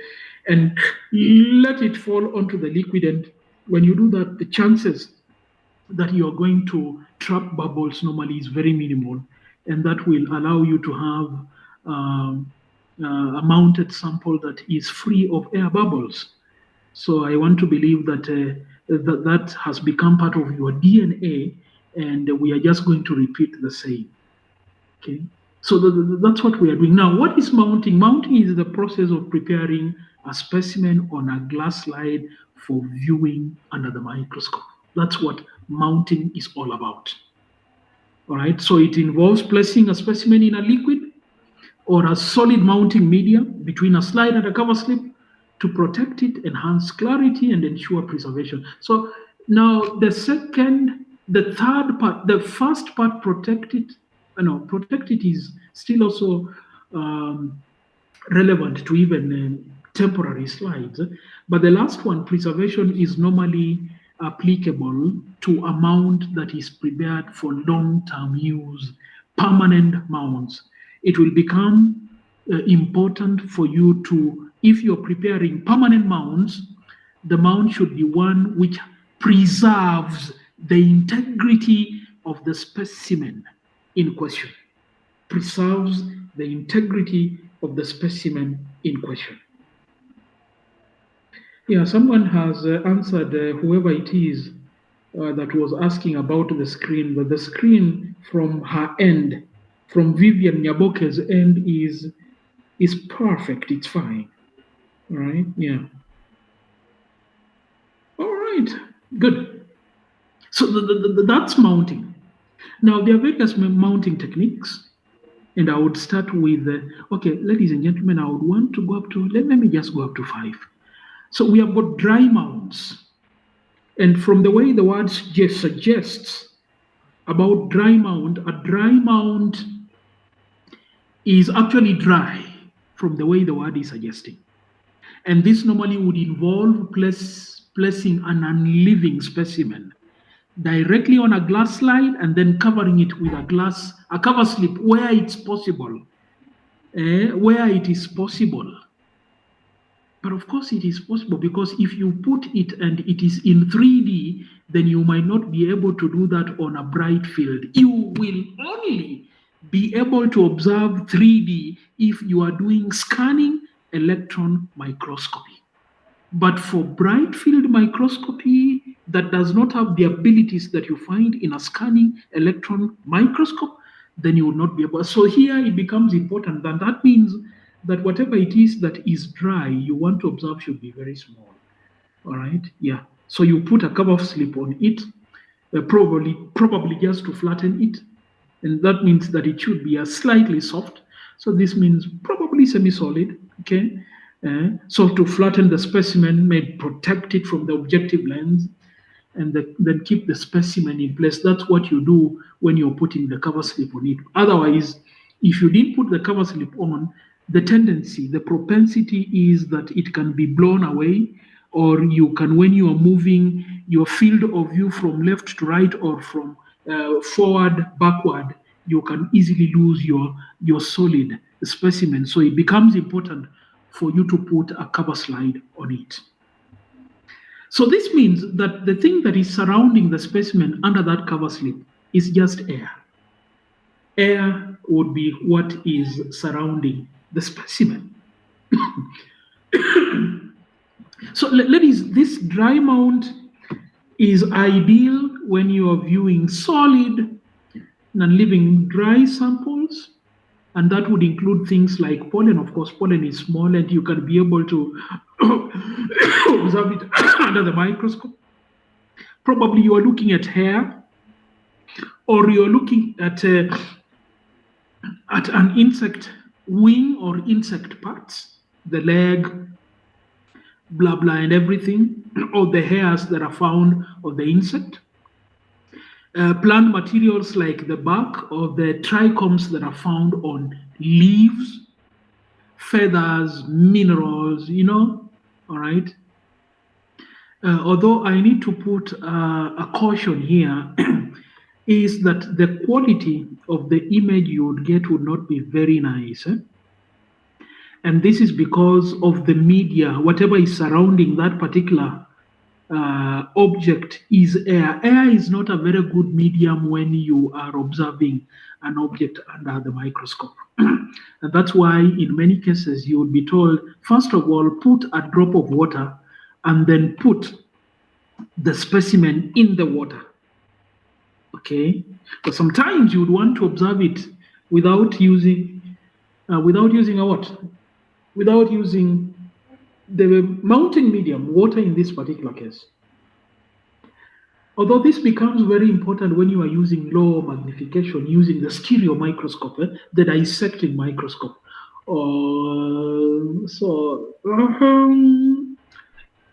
and let it fall onto the liquid. And when you do that, the chances that you're going to trap bubbles normally is very minimal. And that will allow you to have a mounted sample that is free of air bubbles. So I want to believe that that has become part of your DNA, and we are just going to repeat the same. Okay, so that's what we are doing now. What is mounting? Mounting is the process of preparing a specimen on a glass slide for viewing under the microscope. That's what mounting is all about. All right, so it involves placing a specimen in a liquid or a solid mounting media between a slide and a cover slip to protect it, enhance clarity, and ensure preservation. So now the third part, the first part, protect it is still also relevant to even temporary slides. But the last one, preservation, is normally applicable to a mount that is prepared for long-term use, permanent mounts. It will become important for you to, if you're preparing permanent mounts, the mount should be one which preserves the integrity of the specimen in question. Preserves the integrity of the specimen in question. Yeah, someone has answered, whoever it is that was asking about the screen, but the screen from her end, from Vivian Nyaboke's end, is perfect. It's fine. All right. Yeah. All right. Good. So that's mounting. Now there are various mounting techniques. And I would start with, okay, ladies and gentlemen, I would want to go up to, let me just go up to 5. So we have got dry mounts. And from the way the word suggests about dry mount, a dry mount is actually dry from the way the word is suggesting. And this normally would involve placing an unliving specimen directly on a glass slide and then covering it with a cover slip where it's possible. Where it is possible. But of course it is possible, because if you put it and it is in 3D, then you might not be able to do that on a Brightfield. You will only be able to observe 3D if you are doing scanning electron microscopy. But for Brightfield microscopy that does not have the abilities that you find in a scanning electron microscope, then you will not be able. So here it becomes important, and that means that whatever it is that is dry, you want to observe should be very small. All right, yeah. So you put a cover slip on it, probably just to flatten it, and that means that it should be slightly soft. So this means probably semi-solid. Okay. So to flatten the specimen, may protect it from the objective lens, and then keep the specimen in place. That's what you do when you're putting the cover slip on it. Otherwise, if you didn't put the cover slip on, the propensity is that it can be blown away, or you can, when you are moving your field of view from left to right or from forward, backward, you can easily lose your solid specimen. So it becomes important for you to put a cover slide on it. So this means that the thing that is surrounding the specimen under that cover slip is just air. Air would be what is surrounding the specimen. So ladies, this dry mount is ideal when you are viewing solid non-living dry samples, and that would include things like pollen. Of course, pollen is small and you can be able to observe it under the microscope. Probably you are looking at hair, or you're looking at an insect wing or insect parts, the leg, blah, blah, and everything, or the hairs that are found on the insect. Plant materials like the bark or the trichomes that are found on leaves, feathers, minerals, all right? Although I need to put a caution here, is that the quality of the image you would get would not be very nice. And this is because of the media, whatever is surrounding that particular object is air. Air is not a very good medium when you are observing an object under the microscope. And that's why in many cases you would be told, first of all, put a drop of water and then put the specimen in the water. Okay? But sometimes you would want to observe it without using a what? Without using the mounting medium, water in this particular case. Although this becomes very important when you are using low magnification, using the stereo microscope, the dissecting microscope.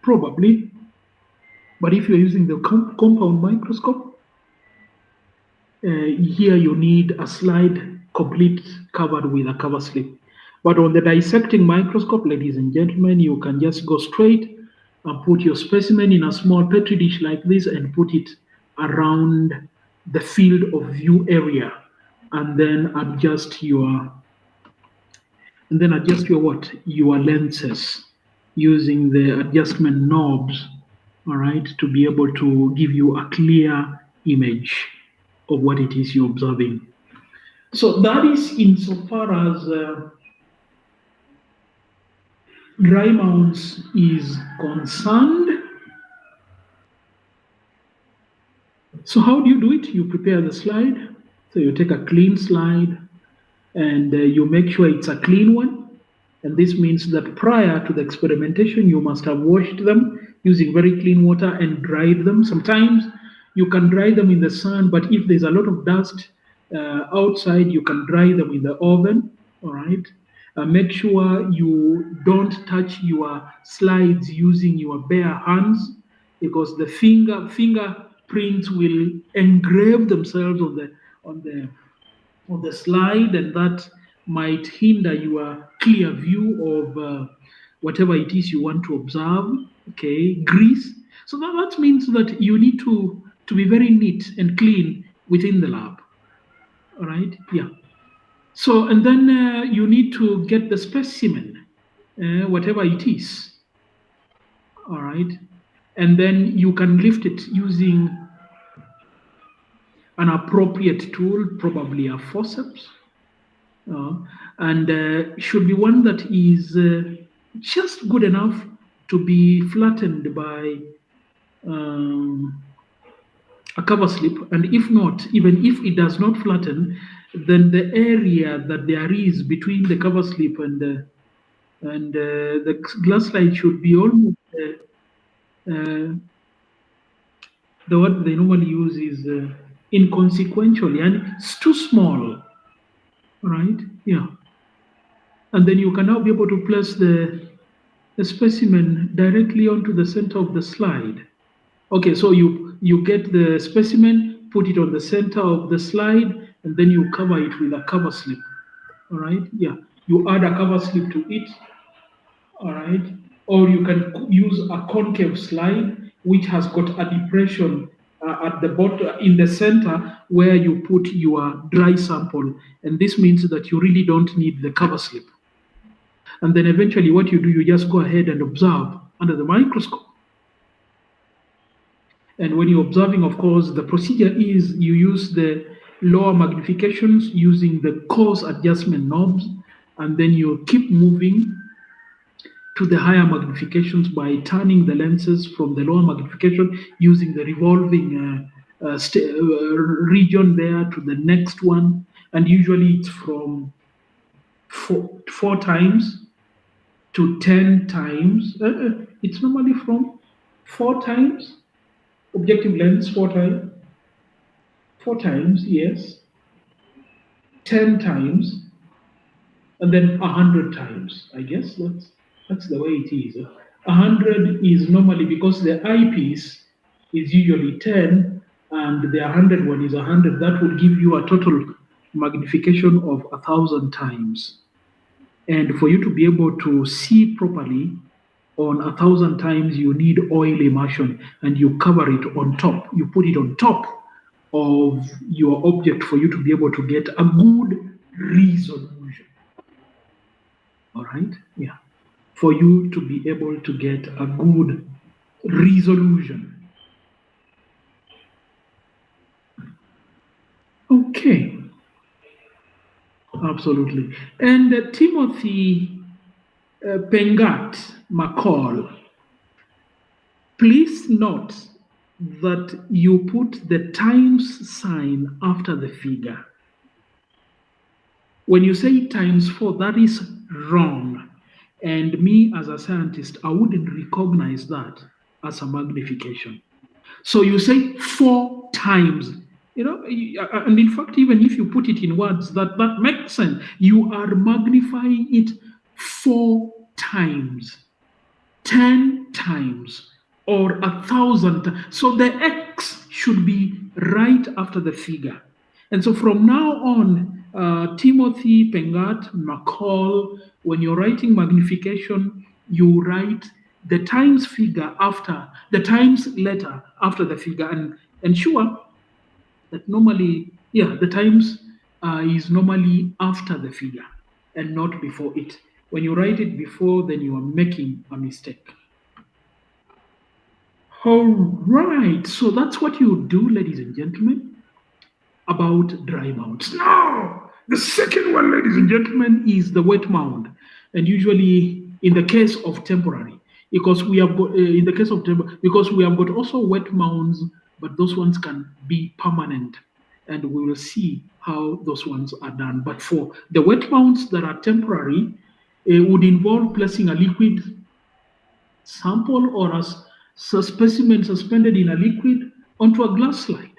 Probably. But if you're using the compound microscope, here you need a slide complete covered with a cover slip. But on the dissecting microscope, ladies and gentlemen, you can just go straight and put your specimen in a small petri dish like this and put it around the field of view area, and then adjust your what? Your lenses using the adjustment knobs, all right, to be able to give you a clear image of what it is you're observing. So that is insofar as dry mounts is concerned. So how do you do it? You prepare the slide. So you take a clean slide and you make sure it's a clean one. And this means that prior to the experimentation, you must have washed them using very clean water and dried them. Sometimes you can dry them in the sun, but if there's a lot of dust outside, you can dry them in the oven. All right. Make sure you don't touch your slides using your bare hands, because the fingerprints will engrave themselves on the slide, and that might hinder your clear view of whatever it is you want to observe. Okay, grease. So that means that you need to be very neat and clean within the lab. All right, yeah. So, and then you need to get the specimen, whatever it is. All right, and then you can lift it using an appropriate tool, probably a forceps. And should be one that is just good enough to be flattened by a cover slip. And if not, even if it does not flatten, then the area that there is between the cover slip and the glass slide should be almost the word they normally use is inconsequential, and it's too small. Right? Yeah. And then you can now be able to place the specimen directly onto the center of the slide. Okay, so you get the specimen, put it on the center of the slide, and then you cover it with a cover slip. All right? Yeah. You add a cover slip to it. All right? Or you can use a concave slide which has got a depression at the bottom in the center where you put your dry sample, and this means that you really don't need the cover slip. And then eventually what you do, you just go ahead and observe under the microscope. And when you're observing, of course, the procedure is you use the lower magnifications using the coarse adjustment knobs, and then you keep moving to the higher magnifications by turning the lenses from the lower magnification using the revolving region there to the next one. And usually it's from four times to 10 times. It's normally from 4 times. Objective lens, 4 times. 4 times, yes. 10 times. And then 100 times. I guess that's the way it is. 100 is normally because the eyepiece is usually 10 and the 100 one is 100. That would give you a total magnification of 1,000 times. And for you to be able to see properly on 1,000 times, you need oil immersion, and you cover it on top. You put it on top of your object for you to be able to get a good resolution. All right? Yeah. For you to be able to get a good resolution. Okay. Absolutely. And Timothy Pengat McCall, please note that you put the times sign after the figure. When you say times 4, that is wrong. And me as a scientist, I wouldn't recognize that as a magnification. So you say 4 times. And in fact, even if you put it in words, that makes sense. You are magnifying it 4 times, 10 times, or 1,000. So the X should be right after the figure. And so from now on, Timothy, Pengat, McCall, when you're writing magnification, you write the times figure after the times letter after the figure, and ensure that normally, the times is normally after the figure and not before it. When you write it before, then you are making a mistake. All right, so that's what you do, ladies and gentlemen, about dry mounts. Now, the second one, ladies and gentlemen, is the wet mount. And usually, in the case of temporary, because we have got, because we have got also wet mounts, but those ones can be permanent, and we will see how those ones are done. But for the wet mounts that are temporary, it would involve placing a liquid sample or a specimen suspended in a liquid onto a glass slide.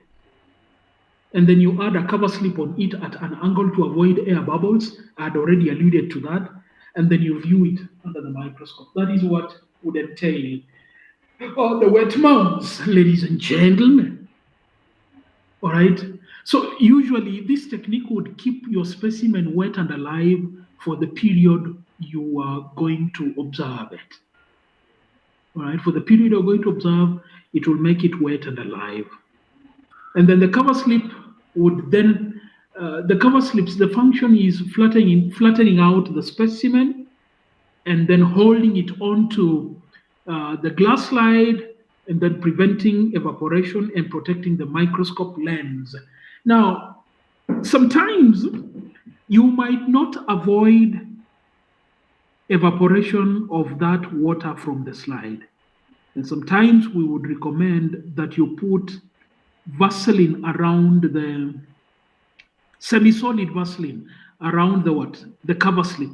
And then you add a cover slip on it at an angle to avoid air bubbles. I had already alluded to that. And then you view it under the microscope. That is what would entail all the wet mounts, ladies and gentlemen. All right. So usually this technique would keep your specimen wet and alive for the period you are going to observe it. All right. For the period you're going to observe, it will make it wet and alive. And then the cover slip would then, the cover slips, the function is flattening out the specimen and then holding it onto the glass slide and then preventing evaporation and protecting the microscope lens. Now, sometimes you might not avoid evaporation of that water from the slide. And sometimes we would recommend that you put Vaseline around the semi-solid Vaseline around the cover slip,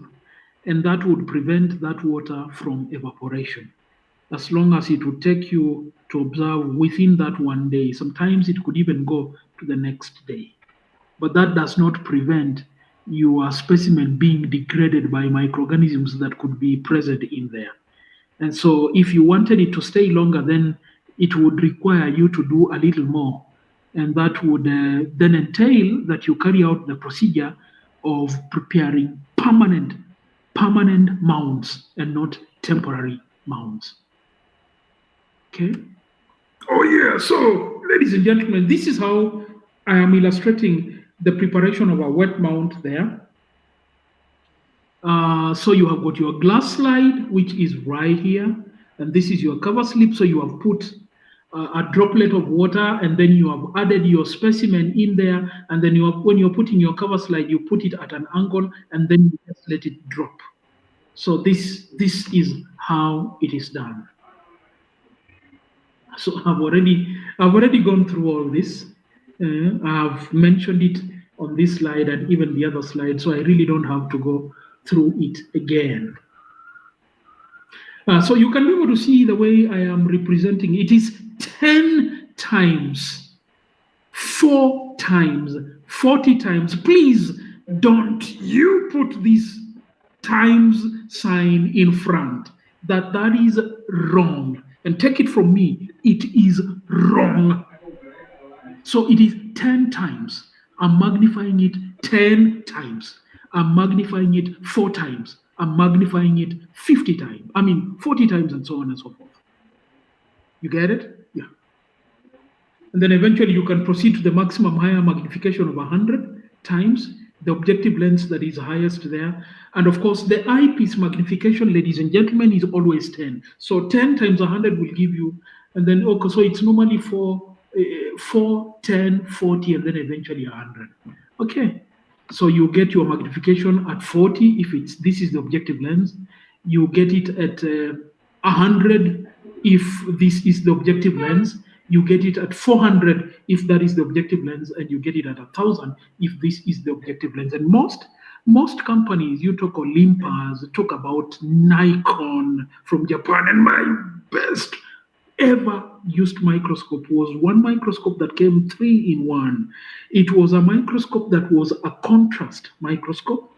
and that would prevent that water from evaporation, as long as it would take you to observe within that one day. Sometimes it could even go to the next day, but that does not prevent your specimen being degraded by microorganisms that could be present in there. And so if you wanted it to stay longer, then it would require you to do a little more. And that would then entail that you carry out the procedure of preparing permanent mounts and not temporary mounts. Okay? Oh yeah, so ladies and gentlemen, this is how I am illustrating the preparation of a wet mount there. So you have got your glass slide, which is right here, and this is your cover slip. So you have put a droplet of water, and then you have added your specimen in there, and then when you're putting your cover slide, you put it at an angle, and then you just let it drop. So this is how it is done. So I've already gone through all this. I've mentioned it on this slide and even the other slide, so I really don't have to go through it again. So you can be able to see the way I am representing. It is 10 times, 4 times, 40 times. Please don't you put this times sign in front. That is wrong. And take it from me, it is wrong. So it is 10 times. I'm magnifying it 10 times. I'm magnifying it 4 times. I'm magnifying it 50 times. 40 times, and so on and so forth. You get it? Yeah. And then eventually you can proceed to the maximum higher magnification of 100 times, the objective lens that is highest there. And of course, the eyepiece magnification, ladies and gentlemen, is always 10. So 10 times 100 will give you, and then, okay, so it's normally 4, 10, 40, and then eventually 100. Okay. So you get your magnification at 40 if this is the objective lens. You get it at 100 if this is the objective lens. You get it at 400 if that is the objective lens, and you get it at 1,000 if this is the objective lens. And most companies, you talk Olympus, talk about Nikon from Japan, and my best ever used microscope was one microscope that came three in one. It was a microscope that was a contrast microscope.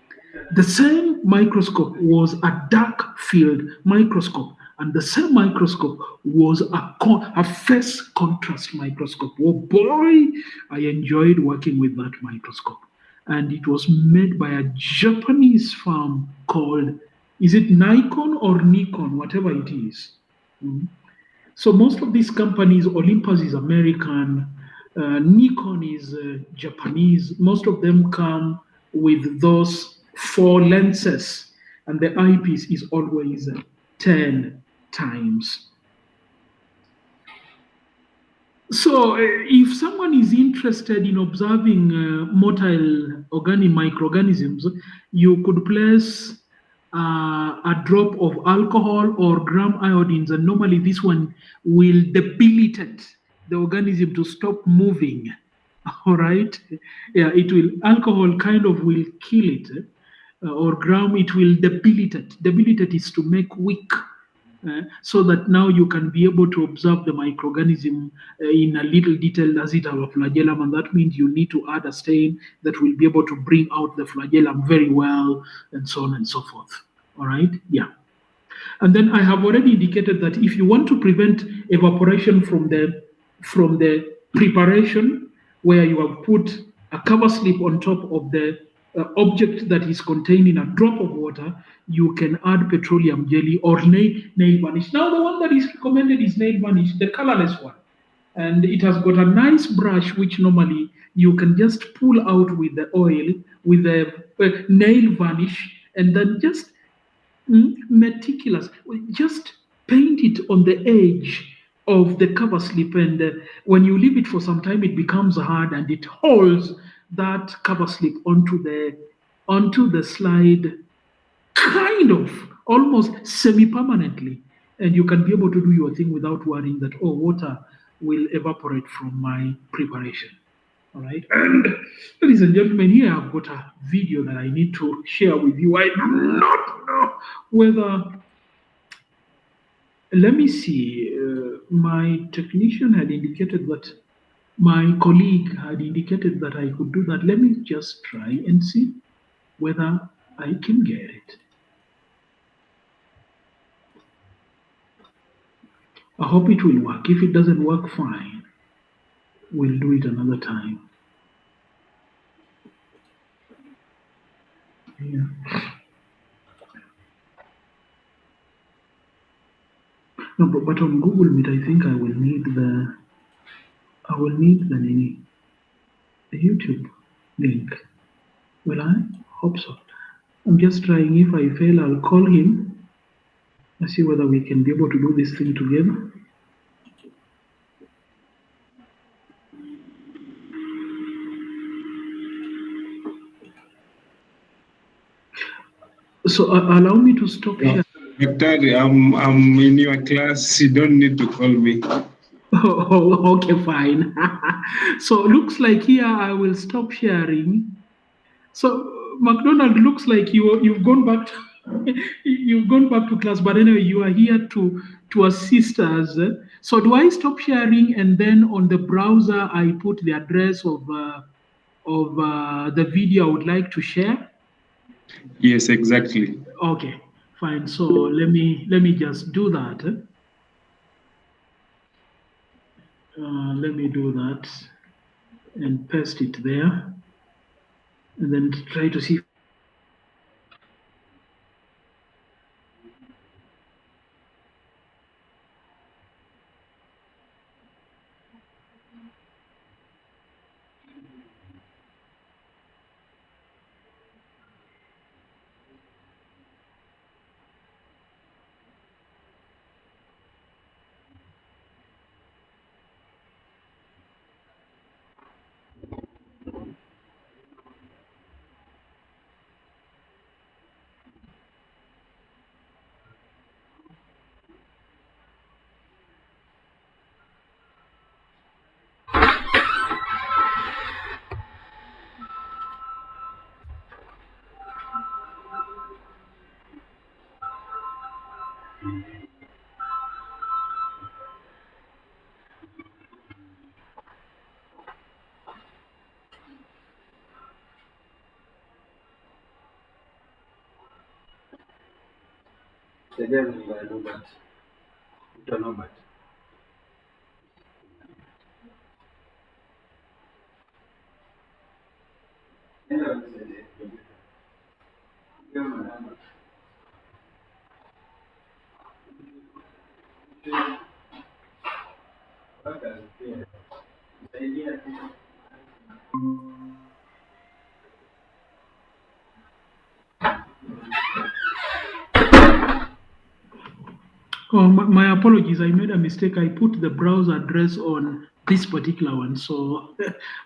The same microscope was a dark field microscope, and the same microscope was a phase contrast microscope. Oh boy, I enjoyed working with that microscope. And it was made by a Japanese firm called, is it Nikon or Nikon, whatever it is. Mm. So most of these companies, Olympus is American, Nikon is Japanese. Most of them come with those four lenses, and the eyepiece is always 10 times. So, if someone is interested in observing motile organic microorganisms, you could place a drop of alcohol or gram iodines, and normally this one will debilitate the organism to stop moving. All right, yeah, it will. Alcohol kind of will kill it, or gram it will debilitate. Debilitate is to make weak, so that now you can be able to observe the microorganism in a little detail as it have a flagellum, and that means you need to add a stain that will be able to bring out the flagellum very well, and so on and so forth. All right, yeah. And then I have already indicated that if you want to prevent evaporation from the preparation, where you have put a cover slip on top of the object that is contained in a drop of water, you can add petroleum jelly or nail varnish. Now, the one that is recommended is nail varnish, the colorless one. And it has got a nice brush, which normally you can just pull out with the oil, with the nail varnish, and then just meticulous. Just paint it on the edge of the cover slip, and when you leave it for some time, it becomes hard and it holds that cover slip onto the slide, kind of almost semi-permanently, and you can be able to do your thing without worrying that, oh, water will evaporate from my preparation. All right. And ladies and gentlemen, here I've got a video that I need to share with you. I do not know whether, let me see, my technician had indicated that, my colleague had indicated that I could do that. Let me just try and see whether I can get it. I hope it will work. If it doesn't work, fine. We'll do it another time. Yeah. No, but on Google Meet, I think I will need the YouTube link. Will I? Hope so. I'm just trying. If I fail, I'll call him. Let's see whether we can be able to do this thing together. So allow me to stop here. Daktari, I'm in your class. You don't need to call me. Oh, okay, fine. So looks like here I will stop sharing. So McDonald, looks like you've gone back you've gone back to class, but anyway, you are here to assist us. So do I stop sharing, and then on the browser I put the address of the video I would like to share? Yes, exactly. Okay, fine. So let me just do that. Let me do that and paste it there, and then try to see. Oh, my apologies. I made a mistake. I put the browser address on this particular one, so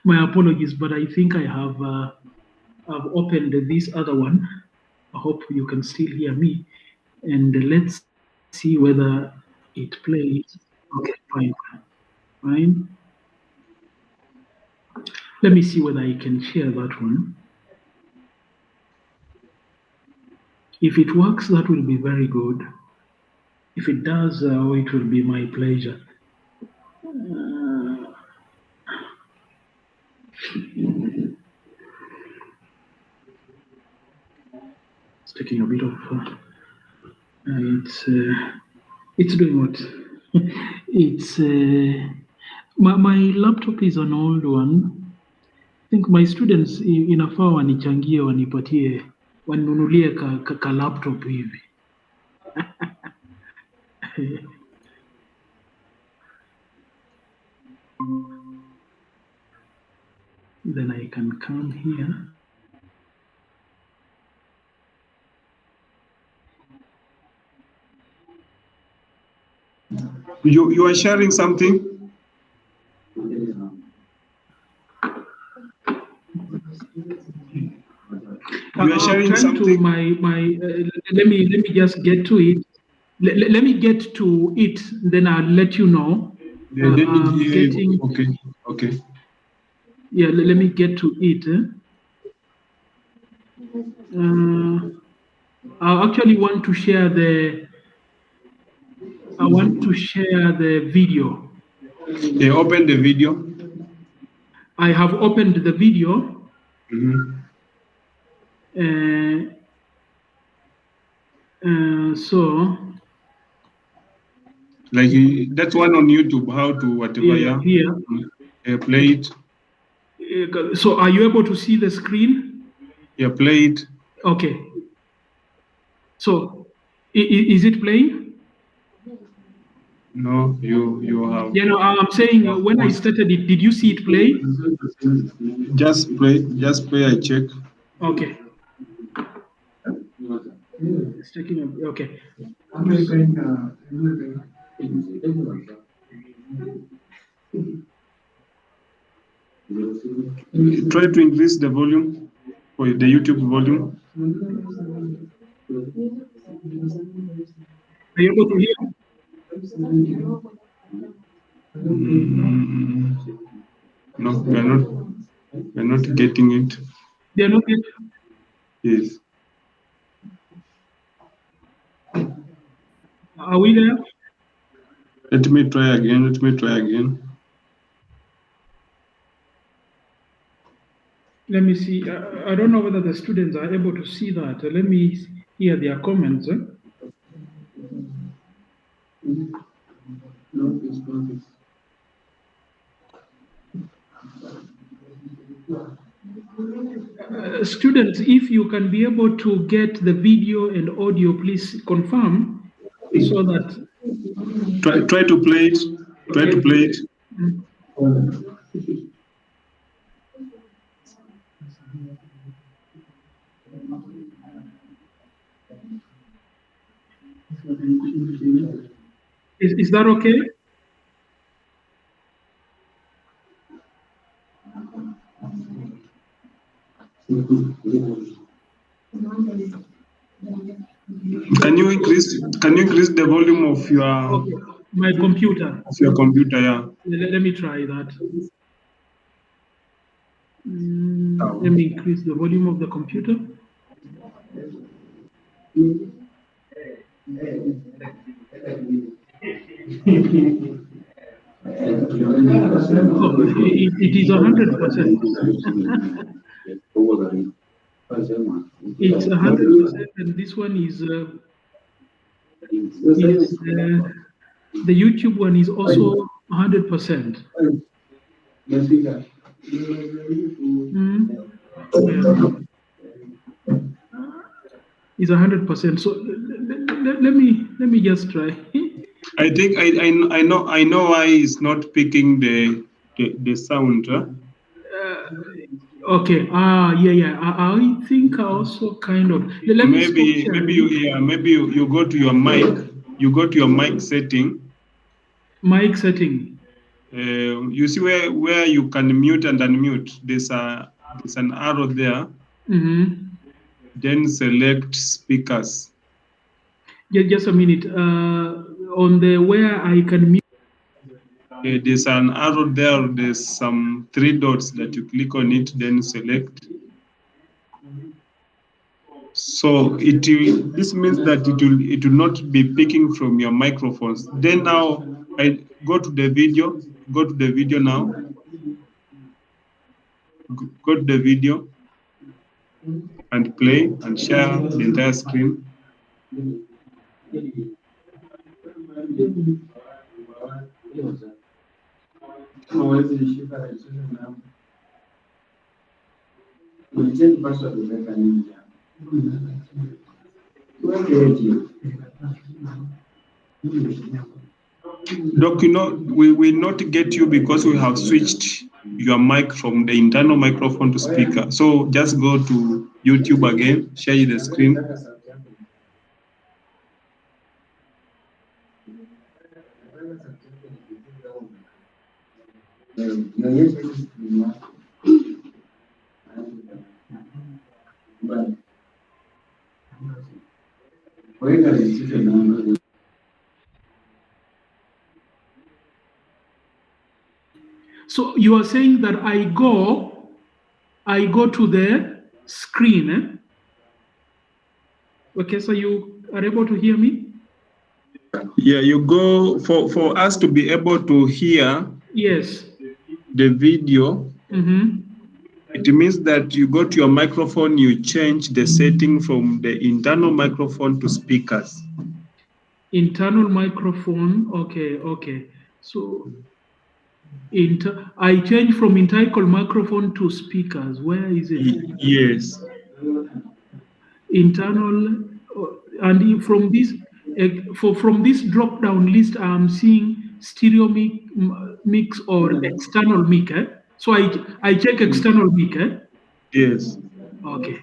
my apologies. But I think I have I've opened this other one. I hope you can still hear me. And let's see whether it plays. Okay, fine, fine. Let me see whether I can share that one. If it works, that will be very good. If it does, it will be my pleasure. It's taking a bit of. It's doing what? It's my laptop is an old one. I think my students inafaa wanichangie wanipatie wanunulie ka laptop hivi. Then I can come here. You are sharing something? You are sharing something? Let me just get to it. Let me get to it, then I'll let you know. Okay. Yeah, let me get to it. I actually want to share the. I want to share the video. They open the video. I have opened the video. So. Like that's one on YouTube. How to whatever? Here. Play it. So are you able to see the screen? Yeah, play it. Okay. So is it playing? No, you have. You know, I'm saying when I started it, did you see it play? Just play. I check. Okay. It's taking a, okay. Try to increase the volume for the YouTube volume. Are you able to hear? No, we're not getting it. They're not getting. Yes. Are we there? Let me try again. Let me see. I don't know whether the students are able to see that. Let me hear their comments. Students, if you can be able to get the video and audio, please confirm so that. Try to play it. Try to play it. Is that okay? Can you increase the volume of your my computer? Of your computer, yeah. Let me try that. Let me increase the volume of the computer. It is 100%. It's 100%, and this one is Is the YouTube one is also 100%. Is 100%. So let me just try. I think I know why it's not picking the sound. Huh? Okay. Yeah. I think I also kind of. Let me stop Maybe you go to your mic. You go to your mic setting. Mic setting. You see where you can mute and unmute. There's an arrow there. Then select speakers. Yeah, just a minute. On the where I can mute. There's an arrow there. There's some 3 dots that you click on it, then select. So this means that it will not be picking from your microphones. Then now I go to the video. Go to the video now. Go to the video and play and share the entire screen. Doc, we will not get you because we have switched your mic from the internal microphone to speaker. So just go to YouTube again, share the screen. So you are saying that I go to the screen. Okay, so you are able to hear me? Yeah, you go for us to be able to hear. Yes. The video. It means that you go to your microphone, you change the setting from the internal microphone to speakers. Internal microphone. Okay. So I change from internal microphone to speakers. Where is it? Yes. Internal, and from this from this drop down list, I'm seeing stereo mix or external mic. So I check external mic. Yes. Okay.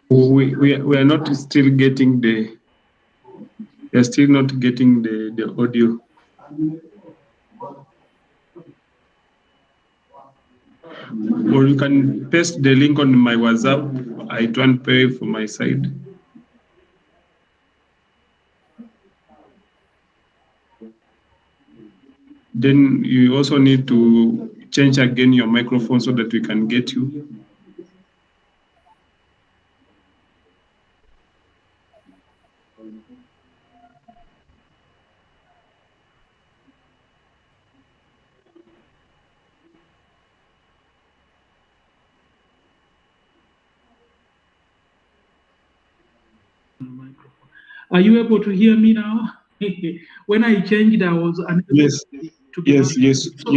We are not still getting we are still not getting the audio. Or you can paste the link on my WhatsApp. I try and pay for my side. Then you also need to change again your microphone so that we can get you. Are you able to hear me now? When I changed, I was unable yes. to get yes. So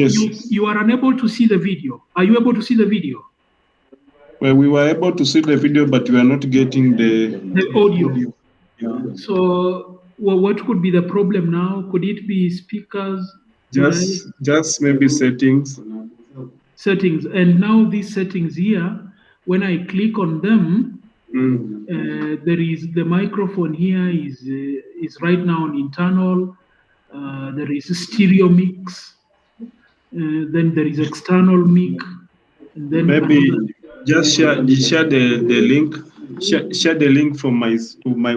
you are unable to see the video. Are you able to see the video? Well, we were able to see the video, but we are not getting the audio. Yeah. So, well, what could be the problem now? Could it be speakers? Just maybe settings. Settings. And now these settings here, when I click on them, there is the microphone here is right now on internal. There is a stereo mix. Then there is external mic. And then Maybe another. just share the link. Share the link from my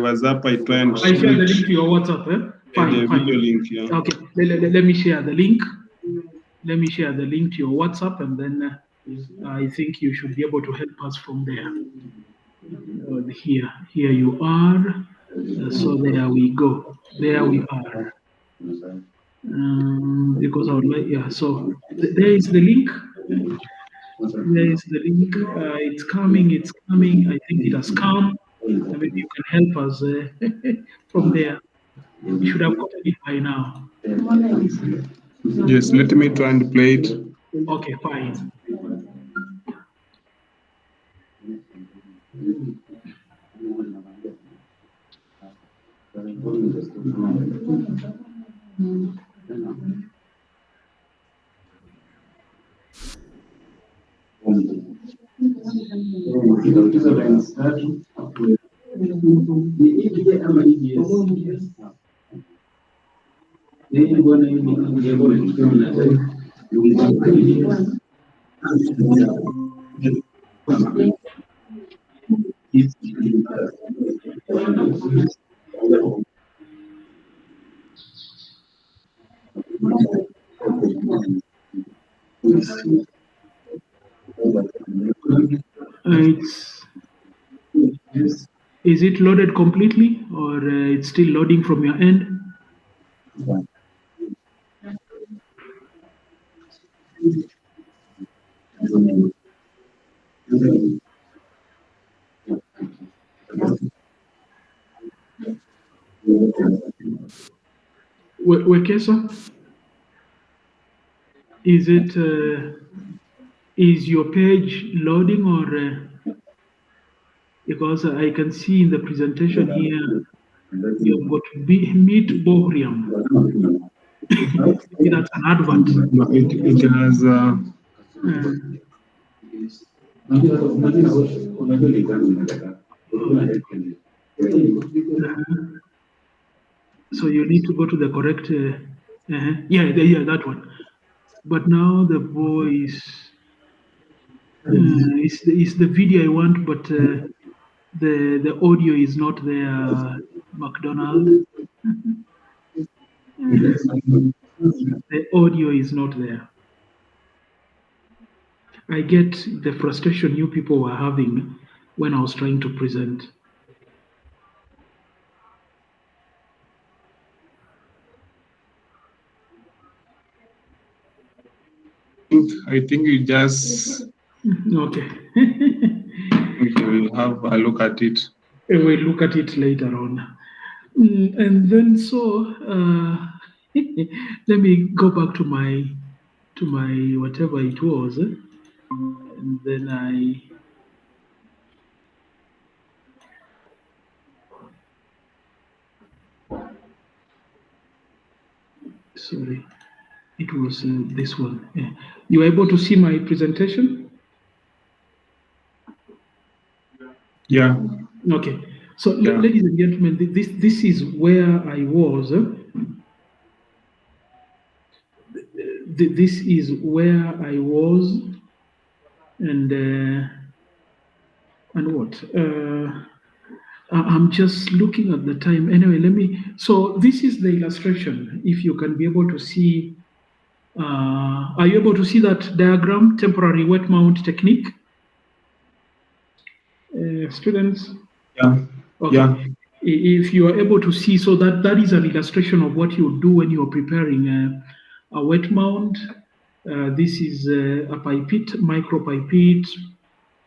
WhatsApp. I try and I share the link to your WhatsApp. Fine, the fine. video link. Yeah. Okay, let me share the link. Let me share the link to your WhatsApp, and then I think you should be able to help us from there. Here you are. So there we go. There we are. Because I would like, yeah. So there is the link. There is the link. It's coming. It's coming. I think it has come. Maybe you can help us from there. You should have gotten it by now. Yes, let me try and play it. Okay, fine. Is it loaded completely, or it's still loading from your end? Wekesa, is it is your page loading, or because I can see in the presentation here you've got meet Bohriam. That's an advert. It has. So you need to go to the correct. Yeah, that one. But now the voice is the video I want, but the audio is not there. McDonald. The audio is not there. I get the frustration you people were having when I was trying to present. I think you just. Okay. We will have a look at it. We'll look at it later on. And then let me go back to my whatever it was, and then sorry, it was this one. Yeah. You were able to see my presentation? Yeah. Okay. So, ladies and gentlemen, this is where I was. This is where I was, and what? I'm just looking at the time. Anyway, so this is the illustration. If you can be able to see, are you able to see that diagram, temporary wet mount technique? Students? Yeah. Okay. Yeah. If you are able to see, so that is an illustration of what you do when you're preparing a wet mount. This is a pipette, micropipette.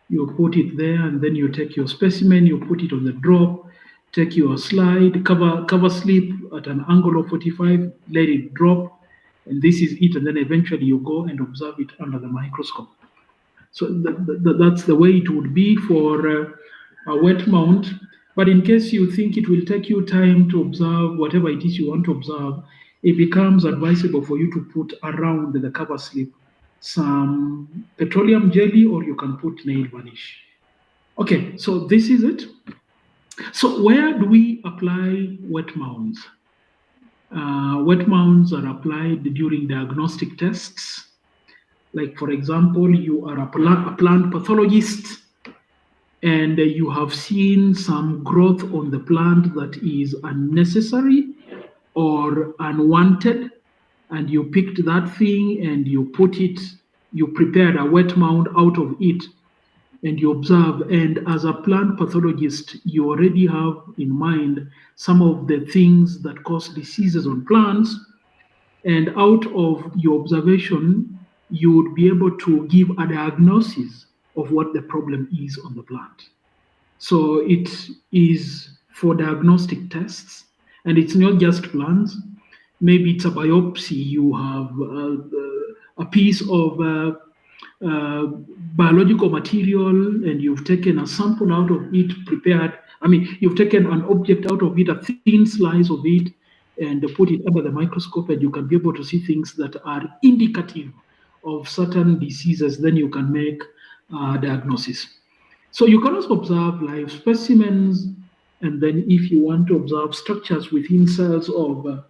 You put it there, and then you take your specimen, you put it on the drop, take your slide, cover slip at an angle of 45, let it drop, and this is it, and then eventually you go and observe it under the microscope. So that's the way it would be for a wet mount. But in case you think it will take you time to observe whatever it is you want to observe, it becomes advisable for you to put around the cover slip some petroleum jelly, or you can put nail varnish. Okay, so this is it. So where do we apply wet mounts? Wet mounts are applied during diagnostic tests. Like, for example, you are a plant pathologist and you have seen some growth on the plant that is unnecessary or unwanted, and you picked that thing and you prepared a wet mount out of it, and you observe. And as a plant pathologist, you already have in mind some of the things that cause diseases on plants. And out of your observation, you would be able to give a diagnosis of what the problem is on the plant. So it is for diagnostic tests, and it's not just plants. Maybe it's a biopsy. You have a piece of biological material, and you've taken a sample out of it, you've taken an object out of it, a thin slice of it, and put it under the microscope, and you can be able to see things that are indicative of certain diseases. Then you can make a diagnosis. So you can also observe live specimens, and then if you want to observe structures within cells of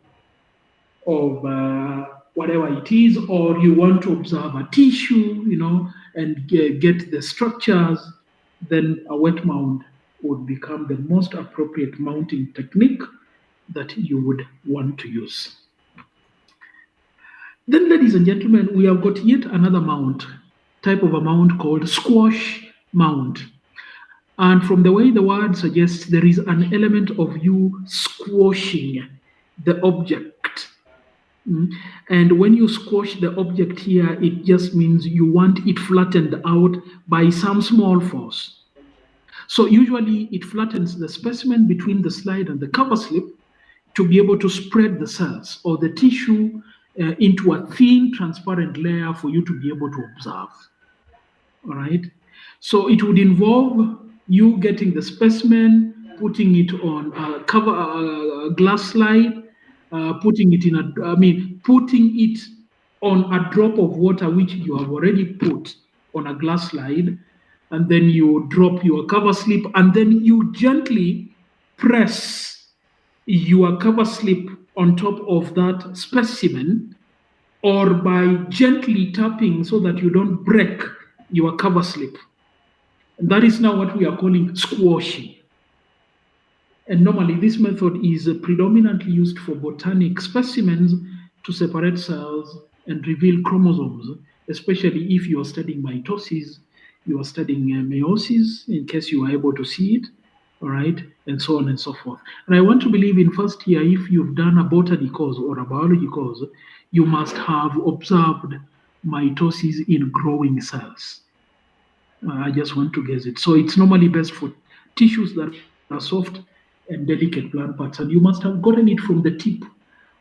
whatever it is, or you want to observe a tissue, and get the structures, then a wet mount would become the most appropriate mounting technique that you would want to use. Then, ladies and gentlemen, we have got yet another type of a mount called squash mount. And from the way the word suggests, there is an element of you squashing the object. And when you squash the object here, it just means you want it flattened out by some small force. So usually it flattens the specimen between the slide and the cover slip to be able to spread the cells or the tissue into a thin, transparent layer for you to be able to observe. All right. So it would involve you getting the specimen, putting it on a glass slide, putting it on a drop of water which you have already put on a glass slide, and then you drop your cover slip, and then you gently press your cover slip on top of that specimen, or by gently tapping so that you don't break your cover slip. And that is now what we are calling squashing. And normally this method is predominantly used for botanic specimens to separate cells and reveal chromosomes, especially if you are studying mitosis, you are studying meiosis, in case you are able to see it, all right, and so on and so forth. And I want to believe in first year, if you've done a botany course or a biology course, you must have observed mitosis in growing cells. I just want to guess it. So it's normally best for tissues that are soft and delicate plant parts, and you must have gotten it from the tip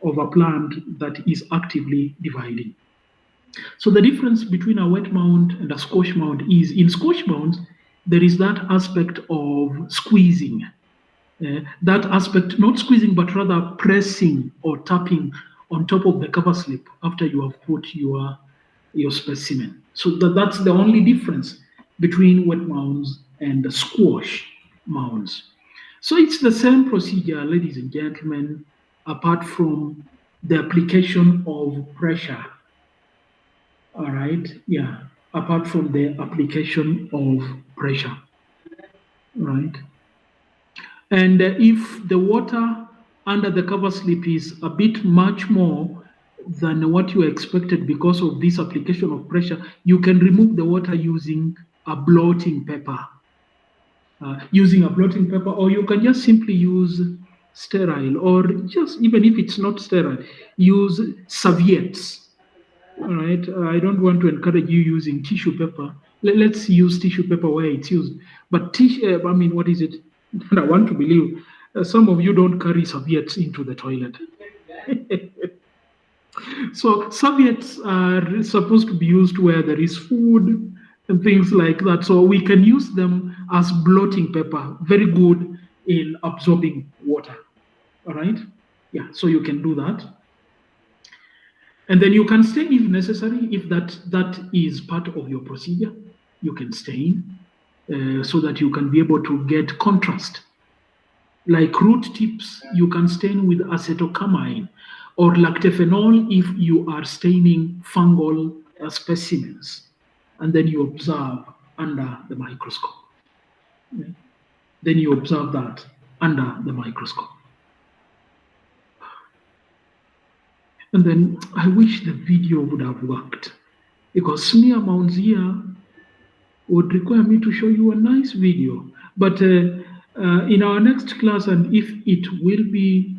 of a plant that is actively dividing. So the difference between a wet mount and a squash mount is, in squash mounts, there is that aspect of squeezing. That aspect, not squeezing, but rather pressing or tapping on top of the cover slip after you have put your specimen. So that's the only difference between wet mounts and the squash mounts. So it's the same procedure, ladies and gentlemen, apart from the application of pressure. All right, yeah, apart from the application of pressure, right? And if the water under the cover slip is a bit much more than what you expected because of this application of pressure, you can remove the water using a blotting paper. Or you can just simply use sterile, or just, even if it's not sterile, use serviettes. All right, I don't want to encourage you using tissue paper. Let's use tissue paper where it's used. But what is it? I want to believe some of you don't carry serviettes into the toilet. So serviettes are supposed to be used where there is food, and things like that. So we can use them as blotting paper, very good in absorbing water. All right. Yeah, so you can do that. And then you can stain if necessary, if that is part of your procedure. You can stain so that you can be able to get contrast. Like root tips, you can stain with acetocamine or lactophenol if you are staining fungal specimens. And then you observe under the microscope. Okay. Then you observe that under the microscope. And then I wish the video would have worked, because smear mounts here would require me to show you a nice video. But in our next class, and if it will be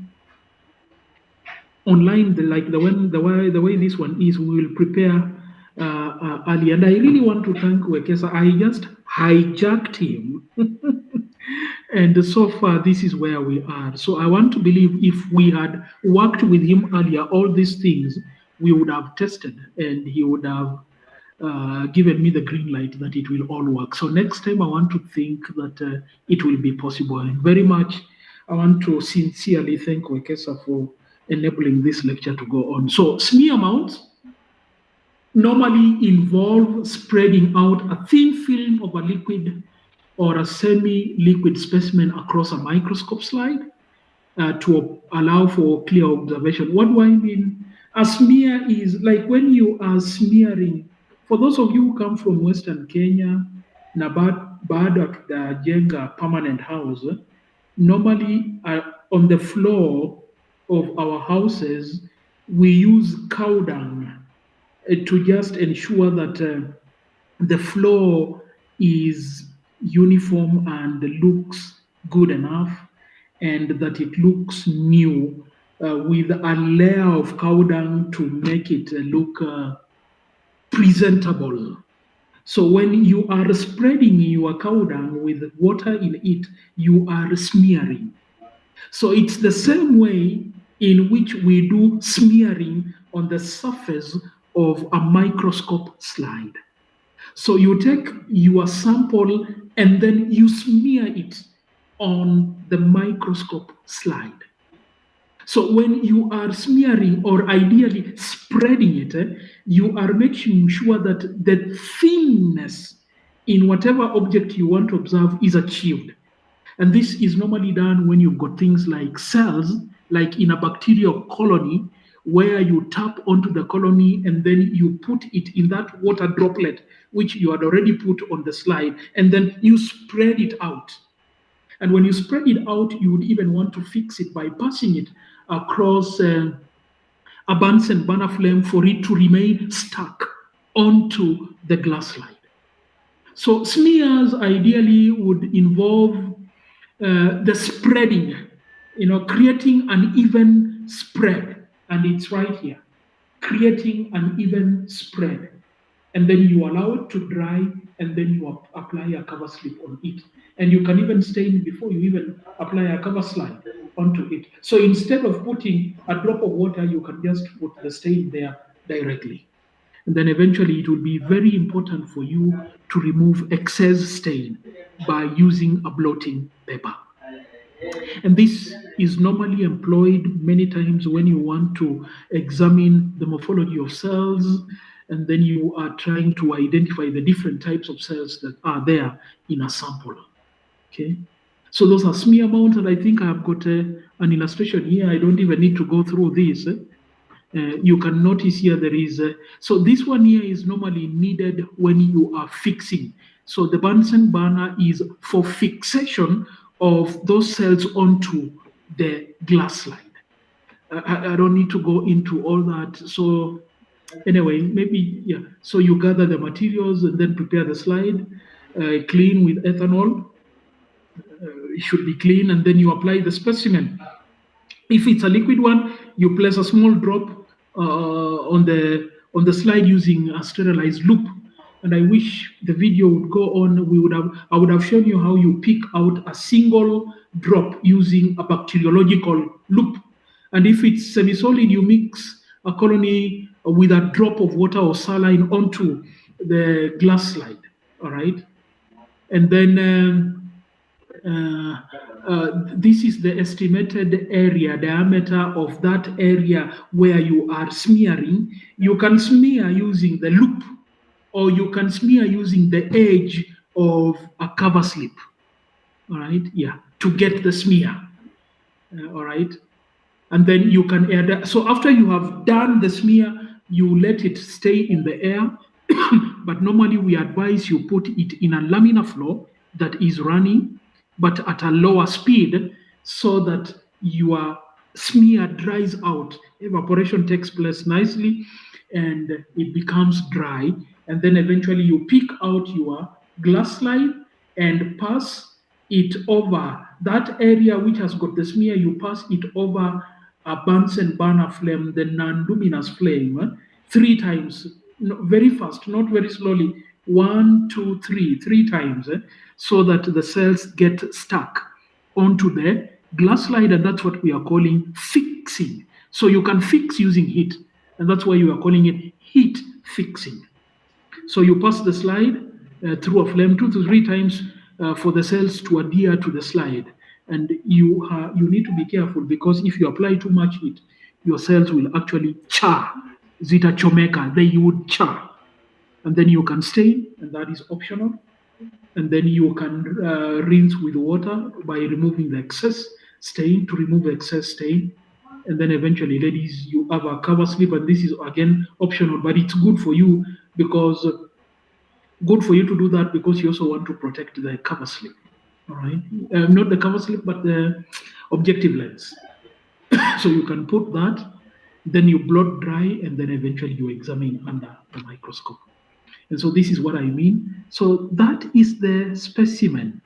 online, like the way this one is, we will prepare early. And I really want to thank Wekesa. I just hijacked him. And so far, this is where we are. So I want to believe if we had worked with him earlier, all these things we would have tested, and he would have given me the green light that it will all work. So next time, I want to think that it will be possible. And very much, I want to sincerely thank Wekesa for enabling this lecture to go on. So smear mounts normally involve spreading out a thin film of a liquid or a semi-liquid specimen across a microscope slide to allow for clear observation. What do I mean? A smear is like when you are smearing. For those of you who come from Western Kenya, na baada tunajenga permanent house, normally on the floor of our houses, we use cow dung to just ensure that the floor is uniform and looks good enough, and that it looks new with a layer of cow dung to make it look presentable. So when you are spreading your cow dung with water in it, you are smearing. So it's the same way in which we do smearing on the surface of a microscope slide. So you take your sample and then you smear it on the microscope slide. So when you are smearing, or ideally spreading it, you are making sure that the thinness in whatever object you want to observe is achieved. And this is normally done when you've got things like cells, like in a bacterial colony, where you tap onto the colony and then you put it in that water droplet, which you had already put on the slide, and then you spread it out. And when you spread it out, you would even want to fix it by passing it across a Bunsen burner flame for it to remain stuck onto the glass slide. So smears ideally would involve the spreading, creating an even spread. And it's right here, creating an even spread. And then you allow it to dry, and then you apply a cover slip on it. And you can even stain before you even apply a cover slide onto it. So instead of putting a drop of water, you can just put the stain there directly. And then eventually it will be very important for you to remove excess stain by using a blotting paper. And this is normally employed many times when you want to examine the morphology of cells, and then you are trying to identify the different types of cells that are there in a sample. Okay, so those are smear mounts, and I think I've got an illustration here. I don't even need to go through this. You can notice here there is, so this one here is normally needed when you are fixing. So the Bunsen burner is for fixation of those cells onto the glass slide. I don't need to go into all that. So anyway, maybe, yeah. So you gather the materials and then prepare the slide, clean with ethanol. It should be clean, and then you apply the specimen. If it's a liquid one, you place a small drop on the slide using a sterilized loop. And I wish the video would go on. I would have shown you how you pick out a single drop using a bacteriological loop. And if it's semi-solid, you mix a colony with a drop of water or saline onto the glass slide. All right. And then this is the estimated area, diameter of that area where you are smearing. You can smear using the loop, or you can smear using the edge of a cover slip. All right, yeah, to get the smear. All right, and then you can add. So after you have done the smear, you let it stay in the air. But normally we advise you put it in a laminar flow that is running, but at a lower speed, so that your smear dries out. Evaporation takes place nicely, and it becomes dry. And then eventually you pick out your glass slide and pass it over that area which has got the smear. You pass it over a Bunsen burner flame, the non-luminous flame, 3 times, very fast, not very slowly. 1, 2, 3, 3 times, so that the cells get stuck onto the glass slide, and that's what we are calling fixing. So you can fix using heat, and that's why you are calling it heat fixing. So you pass the slide through a flame 2 to 3 times for the cells to adhere to the slide. And you need to be careful, because if you apply too much heat, your cells will actually char. Zita chomeka, they would char. And then you can stain, and that is optional. And then you can rinse with water by removing the excess stain, to remove excess stain. And then eventually, ladies, you have a cover slip, and this is again optional, but it's good for you, because good for you to do that, because you also want to protect the cover slip. All right, not the cover slip, but the objective lens. So you can put that, then you blot dry, and then eventually you examine under the microscope. And so this is what I mean. So that is the specimen.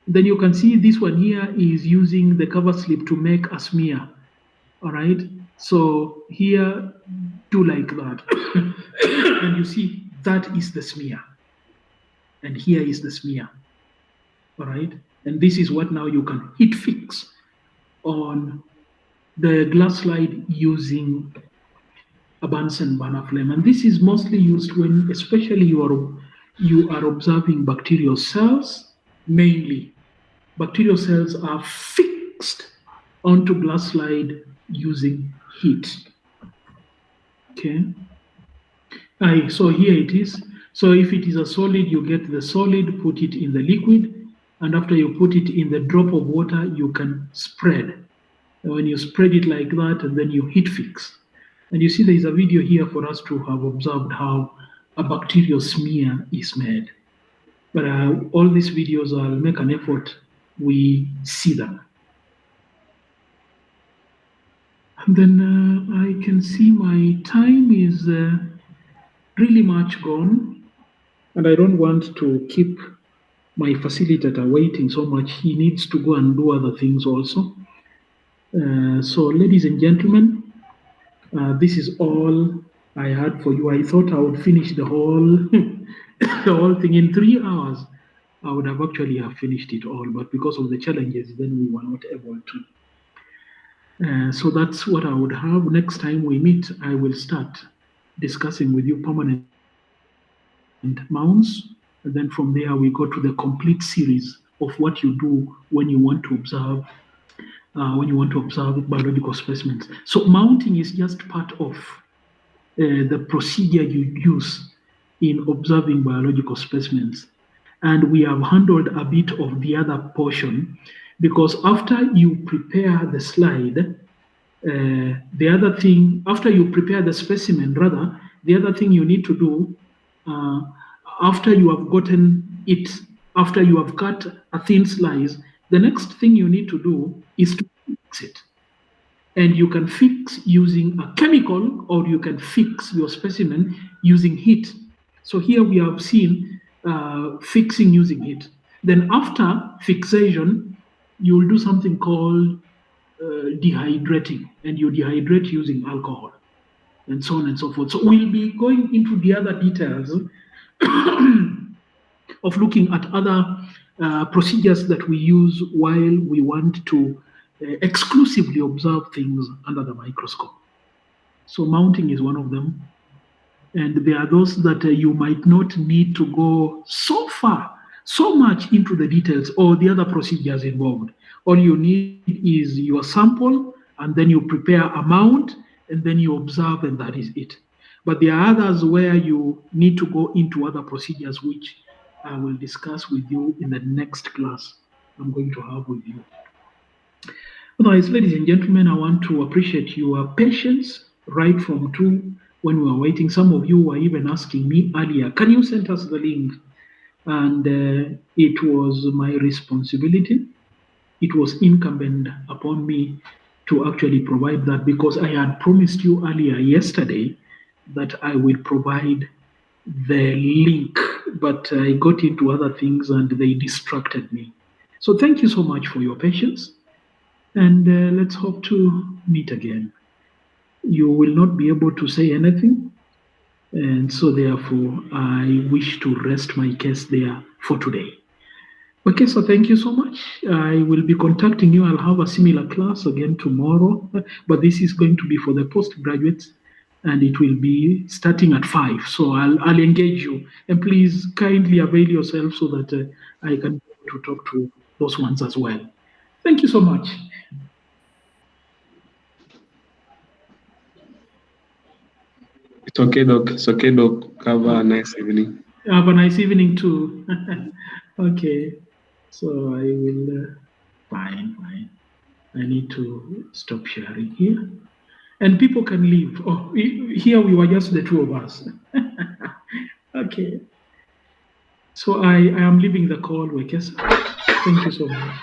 Then you can see this one here is using the cover slip to make a smear. All right. So here, do like that. And you see that is the smear. And here is the smear. All right. And this is what now you can heat fix on the glass slide using a Bunsen burner flame. And this is mostly used when, especially you are observing bacterial cells. Mainly, bacterial cells are fixed onto glass slide using heat. Okay. So here it is. So if it is a solid, you get the solid, put it in the liquid, and after you put it in the drop of water, you can spread. And when you spread it like that, and then you heat fix. And you see there is a video here for us to have observed how a bacterial smear is made. But all these videos, I'll make an effort, we see them. And then I can see my time is really much gone, and I don't want to keep my facilitator waiting so much. He needs to go and do other things also. So ladies and gentlemen, this is all I had for you. I thought I would finish the whole the whole thing in 3 hours. I would have actually have finished it all, but because of the challenges, then we were not able to. So that's what I would have. Next time we meet, I will start discussing with you permanent mounts, and then from there we go to the complete series of what you do when you want to observe biological specimens. So mounting is just part of the procedure you use in observing biological specimens. And we have handled a bit of the other portion, because after you prepare the slide, the other thing, after you prepare the specimen, rather, the other thing you need to do, after you have gotten it, after you have cut a thin slice, the next thing you need to do is to fix it. And you can fix using a chemical, or you can fix your specimen using heat. So here we have seen fixing using heat. Then after fixation, you will do something called dehydrating, and you dehydrate using alcohol, and so on and so forth. So we'll be going into the other details of looking at other procedures that we use while we want to exclusively observe things under the microscope. So mounting is one of them. And there are those that you might not need to go so far, so much into the details or the other procedures involved. All you need is your sample, and then you prepare amount, and then you observe, and that is it. But there are others where you need to go into other procedures, which I will discuss with you in the next class I'm going to have with you. Otherwise, ladies and gentlemen, I want to appreciate your patience right from two when we were waiting. Some of you were even asking me earlier, can you send us the link? And it was my responsibility. It was incumbent upon me to actually provide that because I had promised you earlier yesterday that I will provide the link, but I got into other things and they distracted me. So thank you so much for your patience, and let's hope to meet again. You will not be able to say anything, and so therefore I wish to rest my case there for today. Okay, so thank you so much. I will be contacting you. I'll have a similar class again tomorrow, but this is going to be for the postgraduates and it will be starting at 5. So I'll engage you, and please kindly avail yourself so that I can to talk to those ones as well. Thank you so much. It's okay, Doc. It's okay, Doc. Have a nice evening. Have a nice evening too. Okay, so I will. Fine, fine. I need to stop sharing here. And people can leave. Oh, here we were just the two of us. Okay. So I am leaving the call, Wekesa. Thank you so much.